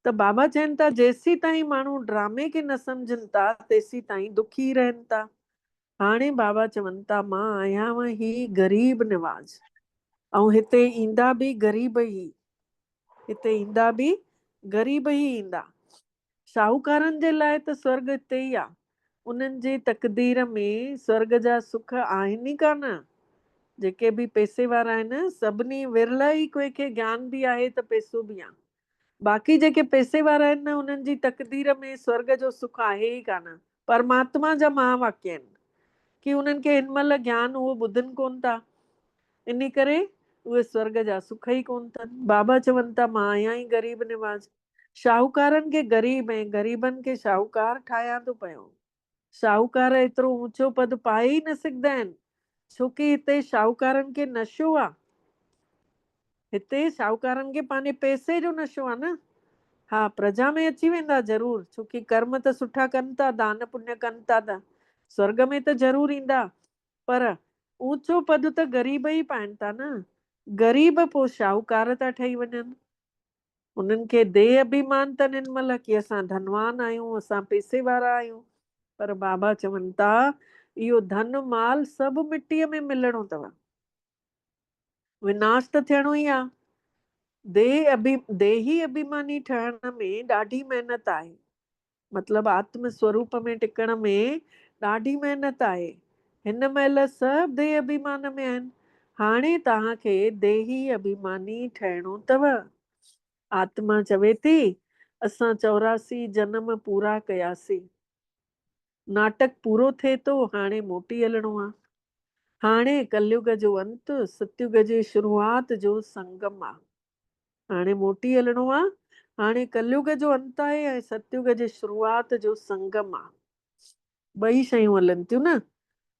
त बाबा चवनि था जेसी ताईं माण्हू ड्रामे खे न सम्झनि था तेसी ताईं दुखी रहनि था। हाणे बाबा चवनि था मां आहियां ही ग़रीब निवाज़, ऐं हिते ईंदा बि ग़रीब ई, हिते ईंदा बि ग़रीब ई ईंदा। शाहूकारनि जे लाइ त स्वर्ग हिते ई आहे, उन्हनि जी तक़दीर में स्वर्ग जा सुख आहिनि ई कान। जेके बि पैसे वारा आहिनि सभिनी विरला ई कंहिंखे ज्ञान बि आहे त पैसो बि आहे। बाक़ी जेके पैसे वारा आहिनि न उन्हनि जी तक़दीर में स्वर्ग जो सुख आहे ई कान। परमात्मा जा महावाक्य आहिनि कि उन्हनि खे हिन महिल ज्ञान उहो ॿुधनि कोन था, इन करे उहे स्वर्ग जा सुख ई कोन अथनि। बाबा चवनि था मां आहियां ई ग़रीब निवाज़। शाहूकारनि खे ग़रीब ऐं ग़रीबनि खे शाहूकार ठाहियां थो पियो। शाहूकार एतिरो ऊंचो पद पाए ई न सघंदा आहिनि छोकी हिते शाहूकारनि खे नशो आहे। हिते शाहूकारनि खे पंहिंजे पैसे जो नशो आहे न। हा, प्रजा में अची वेंदा ज़रूर, छोकी कर्म त सुठा कनि था, दान पुण्य कनि था त स्वर्ग में त ज़रूर ईंदा, पर ऊंचो पद त ग़रीब ई पाइनि था न। ग़रीब पोइ शाहूकार था ठही वञनि। उन्हनि खे देह अभिमान अथनि हिन महिल कि असां धनवान आहियूं, असां पैसे वारा आहियूं। पर बाबा चवनि था इहो धन माल सभु मिटीअ में मिलणो अथव, विनाश त थियणो ई आहे। देही अभिमानी ठहण में ॾाढी महिनत आहे, मतलब आत्म स्वरूप में टिकण में ॾाढी महिनत आहे। हिन महिल सभु देह अभिमान में आहिनि, हाणे तव्हांखे देही अभिमानी ठहणो अथव। आत्मा चवे थी असां 84 जन्म पूरा कयासीं, नाटक पूरो थिए थो, हाणे मोटी हलणो आहे। हाणे कलयुग जो अंत सतयुग जी शुरूआत जो संगम आहे। हाणे मोटी हलणो आहे, हाणे कलयुग जो अंत आहे ऐं सतयुग जी शुरूआत जो संगम आहे। ॿई शयूं हलनि थियूं न।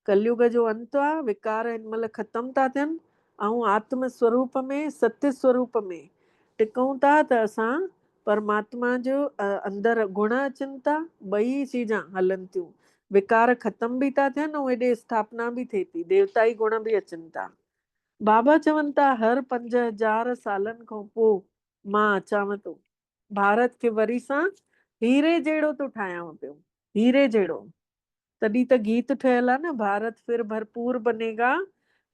कलयुग जो अंत आहे, विकार हिन महिल ख़तम था थियनि ऐं आत्म स्वरूप में सत्य स्वरूप में टिकूं था त असां परमात्मा जो अंदरि गुण अचनि था। ॿई चीजां हलनि थियूं, विकार ख़तम बि था थियनि ऐं हेॾे स्थापना बि थिए थी, देवताई गुण बि अचनि था। बाबा चवनि था हर 5000 सालनि खां पोइ मां अचांव थो, भारत खे वरी सां हीरे जहिड़ो थो ठाहियांव पियो, हीरे जहिड़ो। तॾहिं त गीत ठहियल आहे न, भारत फिर भरपूर बनेगा,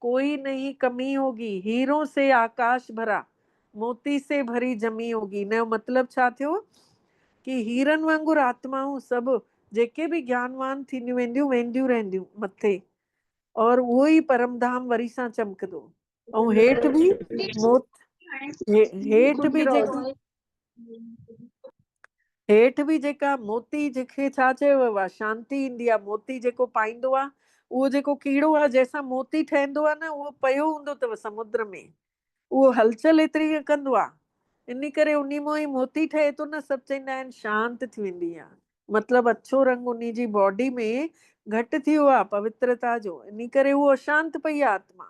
कोई नहीं कमी होगी, हीरों से आकाश भरा, मोती से भरी जमी होगी। इन जो मतिलब छा थियो कि हीरनि वांगुरु आत्माऊं सभु जेके बि ज्ञानवान थींदियूं वेंदियूं रहंदियूं मथे, और उहो ई परमधाम वरी सां चमकंदो। ऐं हेठि बि हेठि बि जेका मोती जंहिंखे छा चयो आहे शांती ईंदी आहे, मोती जेको पाईंदो आहे उहो जेको कीड़ो आहे जंहिंसां मोती ठहंदो आहे न, उहो पियो हूंदो अथव समुद्र में, उहो हलचल एतिरी कंदो आहे, इन करे उन मां ई मोती ठहे थो न। सभु चवंदा आहिनि शांत थी वेंदी आहे, मतिलबु अछो रंग उन जी बॉडी में घटि थी वियो आहे पवित्रता जो, इन करे उहो अशांत पई आहे आत्मा।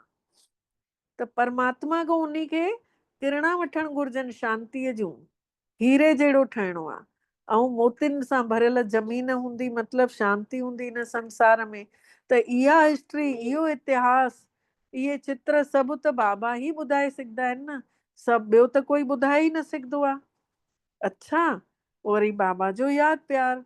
त परमात्मा खां उन खे किरणा वठणु घुर्जनि शांतीअ जूं, हीरे जहिड़ो ठहिणो आहे। ऐं मोतियुनि सां भरियल ज़मीन हूंदी, मतिलबु शांती हूंदी हिन संसार में। त इहा हिस्ट्री, इहो इतिहास, इहे चित्र सभु त बाबा ई ॿुधाए सघंदा आहिनि न, सभु ॿियो त कोई ॿुधाए ई न सघंदो आहे। अच्छा, वरी बाबा जो यादि प्यार।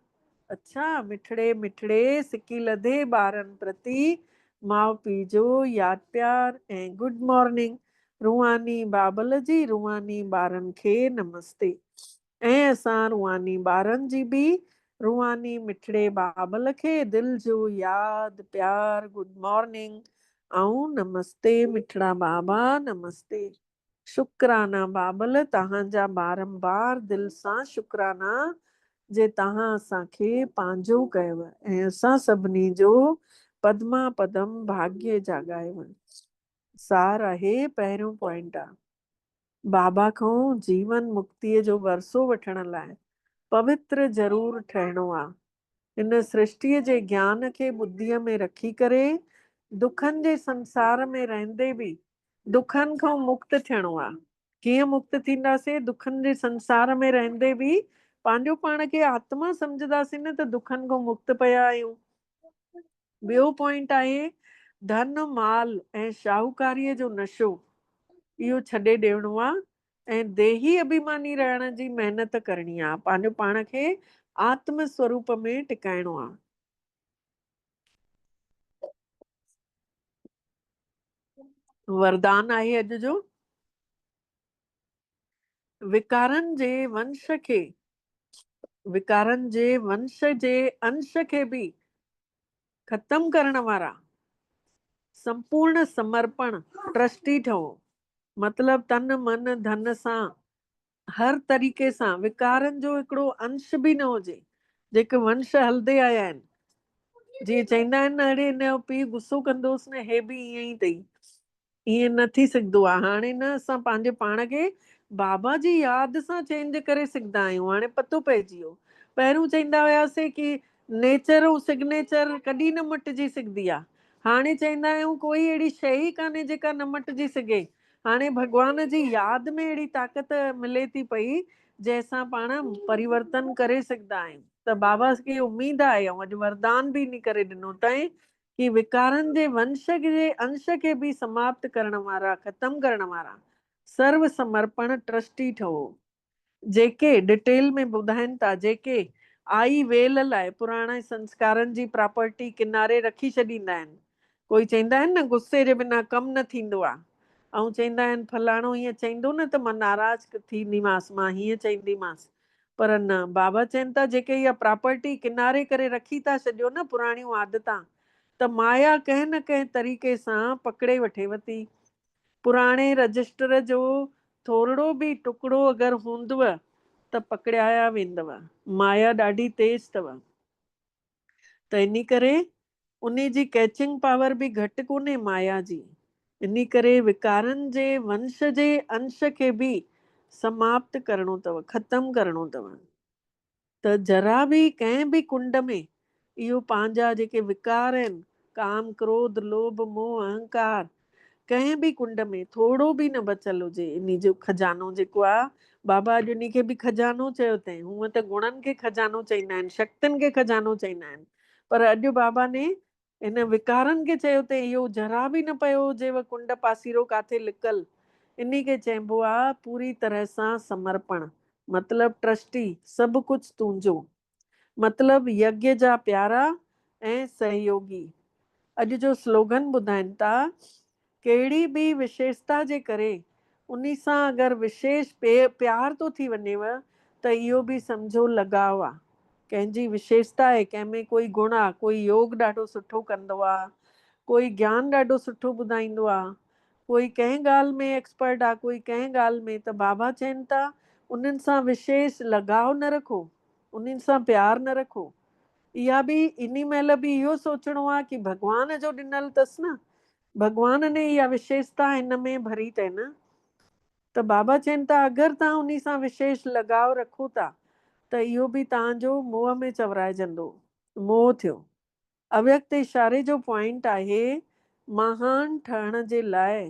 अच्छा, मिठड़े मिठड़े सिकी लधे ॿारनि प्रति माउ पीउ जो यादि प्यार ऐं गुड मॉर्निंग। रूहानी बाबल जी रूहानी ॿारनि खे नमस्ते। ऐं असां रूहानी ॿारनि जी बि रूहानी मिठड़े बाबल खे दिलि जो यादि प्यार, गुड मॉर्निंग ऐं नमस्ते मिठड़ा बाबा, नमस्ते। शुक्राना बाबल, तव्हांजा बारंबार दिलि सां शुक्राना जे तव्हां असांखे पंहिंजो कयव ऐं असां सभिनी जो पदमा पदम भाग्य जाॻायव। सार आहे, पहिरियों पॉइंट आहे, बाबा खां जीवन मुक्तिअ जो वरसो वठण लाइ पवित्र ज़रूर ठहिणो आहे। हिन सृष्टिअ जे ज्ञान खे बुद्धीअ में रखी करे दुखनि जे संसार में रहंदे बि दुखनि खां मुक्त थियणो आहे। कीअं मुक्त थींदासीं? दुखनि जे संसार में रहंदे बि पंहिंजो पाण खे आत्मा सम्झंदासीं न त दुखनि खां मुक्त पिया आहियूं। ॿियो पॉइंट आहे धन माल ऐं शाहूकारीअ जो नशो, इहो छॾे ॾियणो आहे ऐं देही अभिमानी रहण जी महिनत करणी आहे। पंहिंजो पाण खे आत्म स्वरूप में टिकाइणो आहे। वरदान आहे अॼु जो, विकारनि जे वंश खे, विकारनि जे वंश जे अंश खे बि ख़तम करण वारा संपूर्ण समर्पण ट्रस्टी ठहो। मतलब तन मन धन सां हर तरीक़े सां विकारनि जो हिकिड़ो अंश बि न हुजे। जेके वंश हलंदे आया आहिनि, जीअं चवंदा आहिनि न, अड़े हिनजो पीउ गुस्सो कंदोसि न, हे बि ईअं ई अथई, ईअं न थी सघंदो आहे। हाणे न असां पंहिंजे पाण खे बाबा जी यादि सां चेंज करे सघंदा आहियूं। हाणे पतो पइजी वियो। पहिरियों चवंदा हुआसीं की नेचर ऐं सिग्नेचर कॾहिं न मटिजी सघंदी आहे। हाणे चवंदा आहियूं कोई अहिड़ी शइ ई कान्हे जेका न मटिजी सघे। हाणे भॻवान जी यादि में अहिड़ी ताक़त मिले थी पई जंहिंसां पाण परिवर्तन करे सघंदा आहियूं। त बाबा खे उमेद आहे, ऐं अॼु वरदान बि इन करे ॾिनो अथई कि विकारनि जे वंश जे अंश खे बि समाप्त करण वारा, ख़तम करण वारा सर्व समर्पण ट्रस्टी ठहो। जेके डिटेल में ॿुधाइनि था, जेके आई वेल लाइ पुराणे संस्कारनि जी प्रॉपर्टी किनारे रखी छॾींदा आहिनि। कोई चवंदा आहिनि न गुस्से जे बिना कमु न थींदो आहे, ऐं चवंदा आहिनि फलाणो हीअं चवंदो न त मां नाराज़ थींदीमांसि, मां हीअं चवंदीमांसि। पर न, बाबा चवनि था जेके इहा प्रॉपर्टी किनारे करे रखी था छॾियो न पुराणियूं आदतां, त माया कंहिं न कंहिं तरीक़े सां पकड़े वठेव थी। पुराणे रजिस्टर जो थोरो बि टुकड़ो अगरि हूंदव त पकड़ाया वेंदव। माया ॾाढी तेज अथव। त इन करे उन जी कैचिंग पावर बि घटि कोन्हे माया जी। इन करे विकारनि जे वंश जे अंश खे बि समाप्त करणो अथव, ख़तम करणो अथव। त जरा बि कंहिं बि कुंड में इहो पंहिंजा जेके विकार आहिनि, काम क्रोध लोभ मोह अहंकार, कंहिं बि कुंड में थोरो बि न बचल हुजे। इन जो खजानो जेको आहे, बाबा अॼु उन खे बि खजानो चयो अथई। हूअं त गुणनि खे खजानो चवंदा आहिनि, शक्तियुनि खे खजानो चवंदा आहिनि, पर अॼु बाबा ने इन विकारनि खे चयो अथई इहो जरा बि न पियो हुजेव कुंड पासीरो काथे लिकल। इन खे चइबो आहे पूरी तरह सां समर्पण, मतलब ट्रस्टी, सभु कुझु तुंहिंजो, मतलब यज्ञ जा प्यारा ऐं सहयोगी। अॼु जो स्लोगन ॿुधाइनि था, कहिड़ी बि विशेषता जे करे उन सां अगरि विशेष प्यार थो थी वञेव त इहो बि सम्झो लगाव आहे। कंहिंजी विशेषता आहे, कंहिंमें कोई गुण आहे, कोई योग ॾाढो सुठो कंदो आहे, कोई ज्ञान ॾाढो सुठो ॿुधाईंदो आहे, कोई कंहिं ॻाल्हि में एक्सपर्ट आहे, कोई कंहिं ॻाल्हि में, त बाबा चवनि था उन्हनि सां विशेष लगाव न रखो, उन्हनि सां प्यार न रखो। इहा बि इन महिल बि इहो सोचणो आहे कि भॻवान जो ॾिनल अथसि न, भॻवान ने इहा विशेषता हिन में भरी अथई न। त बाबा चवनि था अगरि तव्हां उन सां विशेष लगाव रखो था त इहो बि तव्हांजो मोह में चवराइजंदो, मोह थियो। अव्यक्त इशारे जो पॉइंट आहे महान ठहण जे लाइ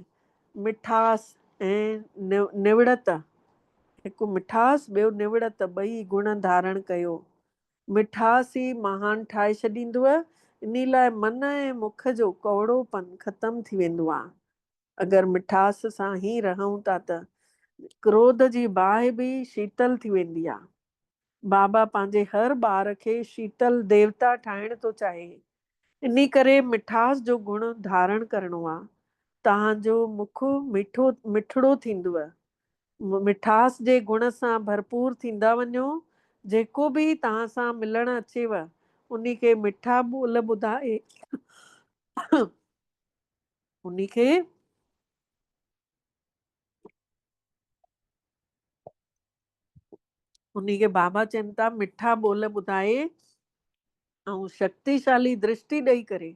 मिठास ऐं निवड़त, हिकु मिठास ॿियो निवड़त, ॿई गुण धारण कयो। मिठास ई महान ठाहे छॾींदव। इन लाइ मन ऐं मुख जो कौड़ोपन ख़तम थी वेंदो आहे अगरि मिठास सां ई रहूं था त। क्रोध जी बाहि बि शीतल थी वेंदी आहे। बाबा पंहिंजे हर ॿार खे शीतल देवता ठाहिण थो चाहे। इन करे मिठास जो गुण धारण करणो आहे। तव्हांजो मुख मिठो मिठड़ो थींदव, मिठास जे गुण सां भरपूर थींदा वञो। जेको बि तव्हां सां मिलण अचेव उन खे मिठा ॿोल ॿुधाए उन खे बाबा चवनि था मिठा ॿोल ॿुधाए ऐं शक्तिशाली दृष्टि ॾेई करे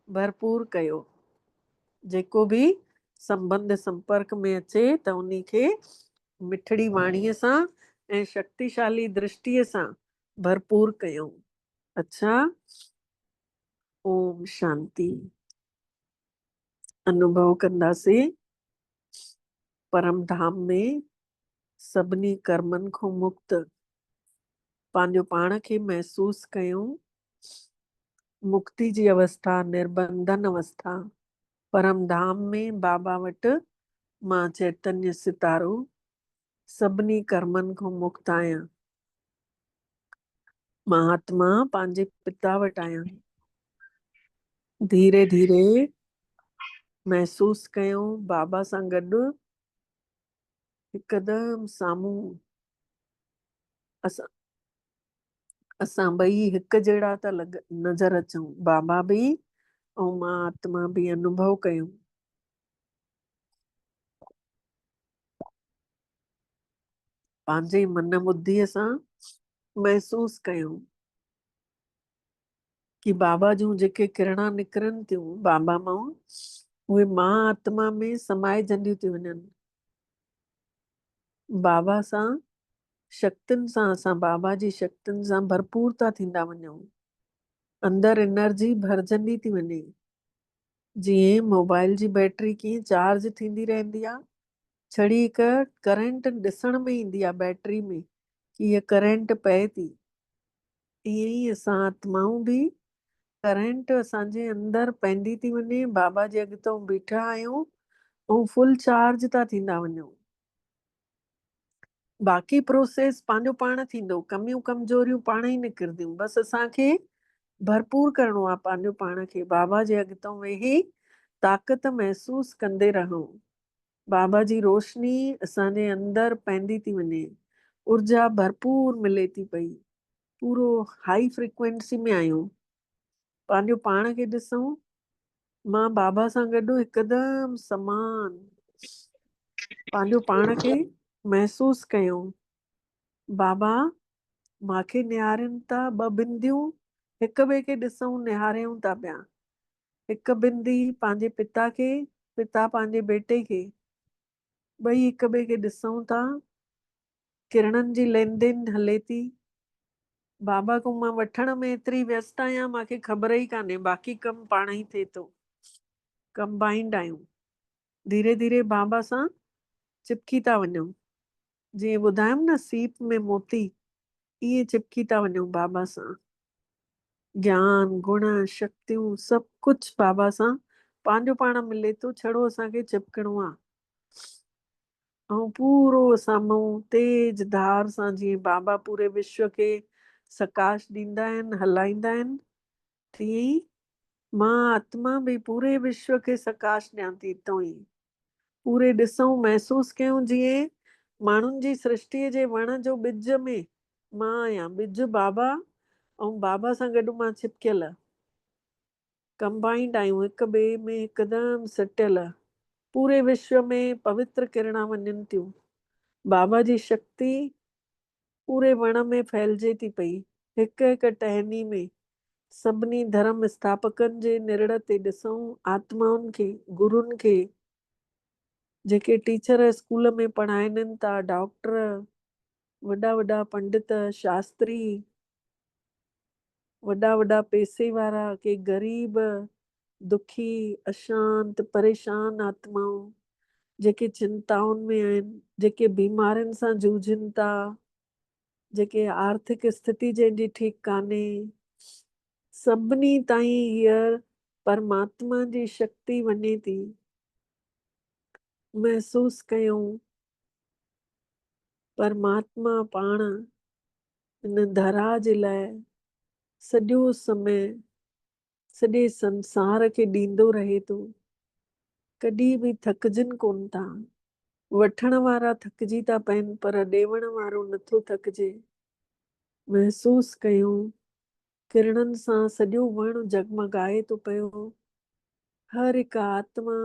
भरपूर कयो। जेको बि संबंध संपर्क में अचे त उन खे मिठड़ी वाणीअ सां ऐं शक्तिशाली दृष्टिअ सां भरपूर कयूं। अच्छा, ओम शांति। अनुभव कंदासीं परम धाम में सभिनी कर्मनि खां मुक्त पंहिंजो पाण खे महसूस कयूं मुक्ति जी अवस्था, निर्बंधन अवस्था, परम धाम में बाबा वटि मां चैतन्य सितारो सभिनी कर्मनि खां मुक्त आहियां। महात्मा पंहिंजे पिता वटि आहियां। धीरे धीरे महसूस कयूं बाबा सां गॾु हिकदमि साम्हूं असां ॿई हिकु जहिड़ा था नज़र अचूं। बाबा बि ऐं मां आत्मा बि अनुभव कयूं। पंहिंजे मन बुद्धीअ सां महसूस कयूं कि बाबा जूं जेके किरणा निकिरनि थियूं बाबा मां, उहे मां आत्मा में समाइजंदियूं थी वञनि। बाबा सां शक्तियुनि सां असां बाबा जी शक्तियुनि सां भरपूर था थींदा वञूं। अंदरि एनर्जी भरजंदी थी वञे। जीअं मोबाइल जी बैटरी कीअं चार्ज थींदी रहंदी आहे, छड़ी हिकु करंट ॾिसण में ईंदी आहे बैटरी में कि हीअ करंट पए थी। ईअं ई असां आत्माऊं बि करंट असांजे अंदरि पवंदी थी वञे। बाबा जे अॻितो बीठा आहियूं ऐं फुल चार्ज था थींदा वञूं। बाक़ी प्रोसेस पंहिंजो पाण थींदो, कमियूं कमजोरियूं पाण ई निकिरंदियूं। बसि असांखे भरपूर करिणो आहे पंहिंजो पाण खे। बाबा जे अॻितो वेही ताक़त महसूस कंदे रहूं। बाबा जी रोशनी असांजे अंदरि पवंदी थी वञे, ऊर्जा भरपूर मिले थी पई। पूरो हाई फ्रिक्वेंसी में आहियूं। पंहिंजो पाण खे ॾिसूं, मां बाबा सां गॾु हिकदमि समान पंहिंजो पाण खे महसूस कयूं। बाबा मांखे निहारनि था। ॿ बिंदियूं हिक ॿिए खे ॾिसूं, निहारियूं था पिया। हिकु बिंदी पंहिंजे पिता खे, पिता पंहिंजे बेटे खे, ॿई हिक ॿिए खे ॾिसूं था। किरणनि जी लेन देन हले थी। बाबा को मां वठण में एतिरी व्यस्त आहियां, मूंखे ख़बर ई कान्हे। बाक़ी कमु पाण ई थिए थो। कंबाइंड आहियूं। धीरे धीरे बाबा सां चिपकी था वञूं। जीअं ॿुधायमि न सीप में मोती, ईअं चिपकी था वञूं बाबा सां। ज्ञान, गुण, शक्तियूं सभु कुझु बाबा सां पंहिंजो पाण मिले थो। छड़ो असांखे चिपकणो आहे। ऐं पूरो साम्हूं तेज धार सां, जीअं बाबा पूरे विश्व खे सकाश ॾींदा आहिनि, हलाईंदा आहिनि, तीअं ई मां आत्मा बि पूरे विश्व खे सकाश ॾियां थी। हितां ई पूरे ॾिसूं, महसूस कयूं जीअं माण्हुनि जी सृष्टिअ जे वण जो ॿिज में मां आहियां। ॿिज बाबा ऐं बाबा सां गॾु मां चिपकियल। कंबाइंड आहियूं, हिक ॿिए में हिकदमि सटियल। पूरे विश्व में पवित्र किरणा वञनि थियूं। बाबा जी शक्ति पूरे वण में फैलिजे थी पई। हिक हिक टहनी में सभिनी धर्म स्थापकनि जे निरड़ ते ॾिसूं आत्माउनि खे, गुरुनि खे, जेके टीचर स्कूल में पढ़ाइनि था, डॉक्टर, वॾा वॾा पंडित, शास्त्री, वॾा वॾा पैसे वारा, के ग़रीब, दुखी, अशांत, परेशान आत्माऊं, जेके चिंताउनि में आहिनि, जेके बीमारियुनि सां जूझनि था, जेके आर्थिक स्थिति जंहिंजी ठीकु कान्हे, सभिनी ताईं हीअ परमात्मा जी शक्ति वञे थी। महसूस कयूं परमात्मा पाण इन धरा जे लाइ सॼो समय सॼे संसार खे ॾींदो रहे थो। कॾहिं बि थकिजनि कोन था। वठण वारा थकिजी था पइनि, पर ॾेवण वारो नथो थकिजे। महसूस कयूं किरणनि सां सॼो वण जगमगाए थो पियो। हर हिकु आत्मा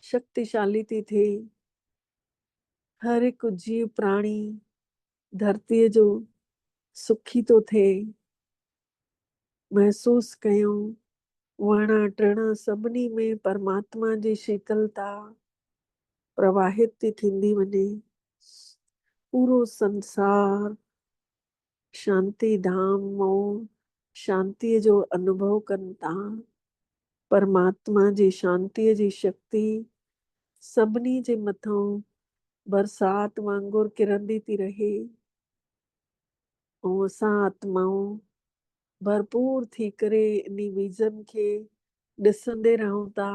शक्तिशाली थी थिए। हर हिकु जीव प्राणी धरतीअ जो सुखी थो थिए। महसूस कयूं वण टिण सभिनी में परमात्मा जी शीतलता प्रवाहित थी थींदी वञे। पूरो संसार शांति धाम में शांतिअ जो अनुभव कनि था। परमात्मा जी शांतिअ जी शक्ति सभिनी जे मथां बरसात वांगुरु किरंदी थी रहे। ऐं असां आत्माऊं भरपूर थी करे इन विजन खे ॾिसंदे रहूं था,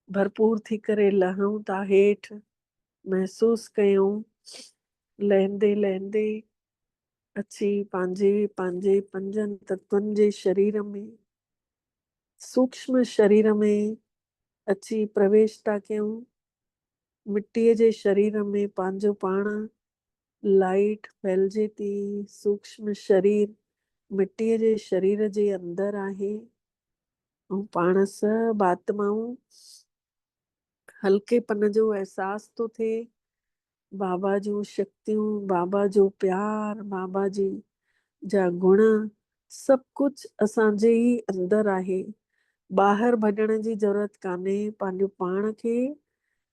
भरपूर थी करे लहूं था हेठि, महसूस कयूं लहंदे लहंदे अची पंहिंजे पंहिंजे पंजनि तत्वनि जे शरीर में, सूक्ष्म शरीर में अची प्रवेश था कयूं। मिट्टीअ जे शरीर में पंहिंजो पाण लाइट फैलिजे थी। सूक्ष्म शरीर मिट्टीअ जे शरीर जे अंदर आहे ऐं पाण सभु आत्माऊं हल्केपन जो एहसास थो थिए। बाबा जूं शक्तियूं, बाबा जो प्यार, बाबा जी जा गुण सभु कुझु असांजे ई अंदर आहे। ॿाहिरि भॼण जी ज़रूरत कान्हे। पंहिंजो पाण खे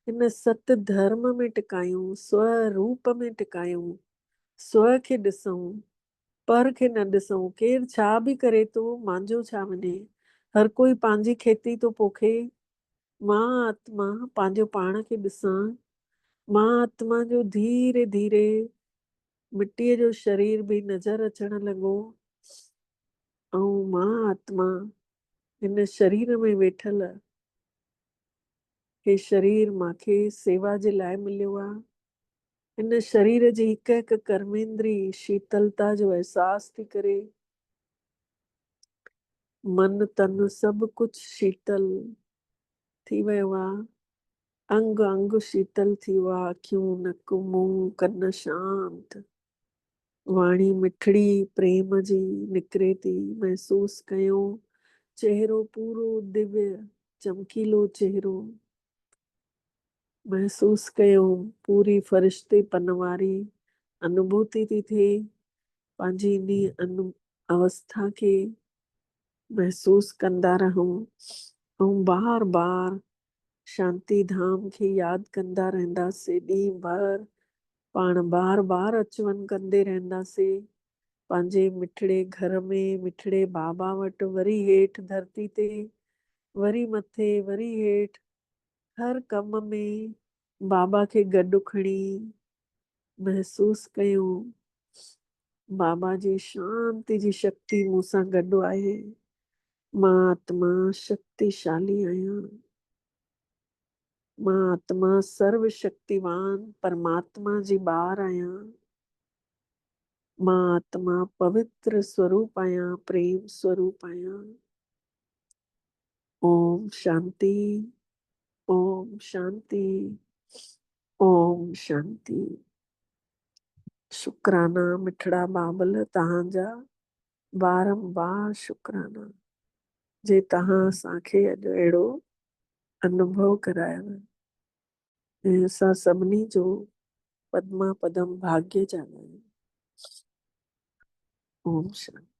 हिन सत धर्म में टिकायूं, स्वरूप में टिकायूं, स्व खे ॾिसूं, पर खे न ॾिसूं। केरु छा बि करे थो, मुंहिंजो छा वञे। हर कोई पंहिंजी खेती थो पोखे। मां आत्मा पंहिंजो पाण खे ॾिसां। मां आत्मा जो धीरे धीरे मिट्टीअ जो शरीर बि नज़र अचण लॻो ऐं मां आत्मा हिन शरीर में वेठल, हे शरीर मूंखे सेवा जे लाइ मिलियो आहे। हिन शरीर जी हिकु हिकु कर्मेंद्री शीतलता जो एहसास थी करे मन तन सभु कुझु शीतल थी वियो आहे। अंग अंग शीतल थी वियो आहे। अखियूं, नक, मुंहुं, कन शांत, वाणी मिठड़ी प्रेम जी निकिरे थी। महसूस कयो चेहरो पूरो दिव्य चमकीलो चेहरो। महसूस कयो पूरी फरिश्तेपन वारी अनुभूति थी थिए। पंहिंजी इन अवस्था खे महसूस कंदा रहूं ऐं बार बार शांति धाम खे यादि कंदा रहंदासीं। ॾींहुं भर पाण बार बार अचवञ कंदे रहंदासीं पंहिंजे मिठड़े घर में, मिठड़े बाबा वटि, वरी हेठि धरती ते, वरी मथे, वरी हेठि। हर कम में बाबा खे गॾु खणी महसूस कयूं बाबा जी शांति जी शक्ति मूंसां गॾु आहे। मां आत्मा शक्तिशाली आहियां। मां आत्मा सर्व शक्तिवान परमात्मा जी ॿार आहियां। मां आत्मा पवित्र स्वरूप आहियां, प्रेम स्वरूप आहियां। ओम शांति, ओम शांति, ओम शांति। शुक्राना मिठड़ा बाबल तव्हांजा, बारंबार शुक्राना जे तव्हां असांखे अॼु अहिड़ो अनुभव करायव। ऐं असां सभिनी जो पद्मा पदम भाग्य जाॻायूं। ओम शांति।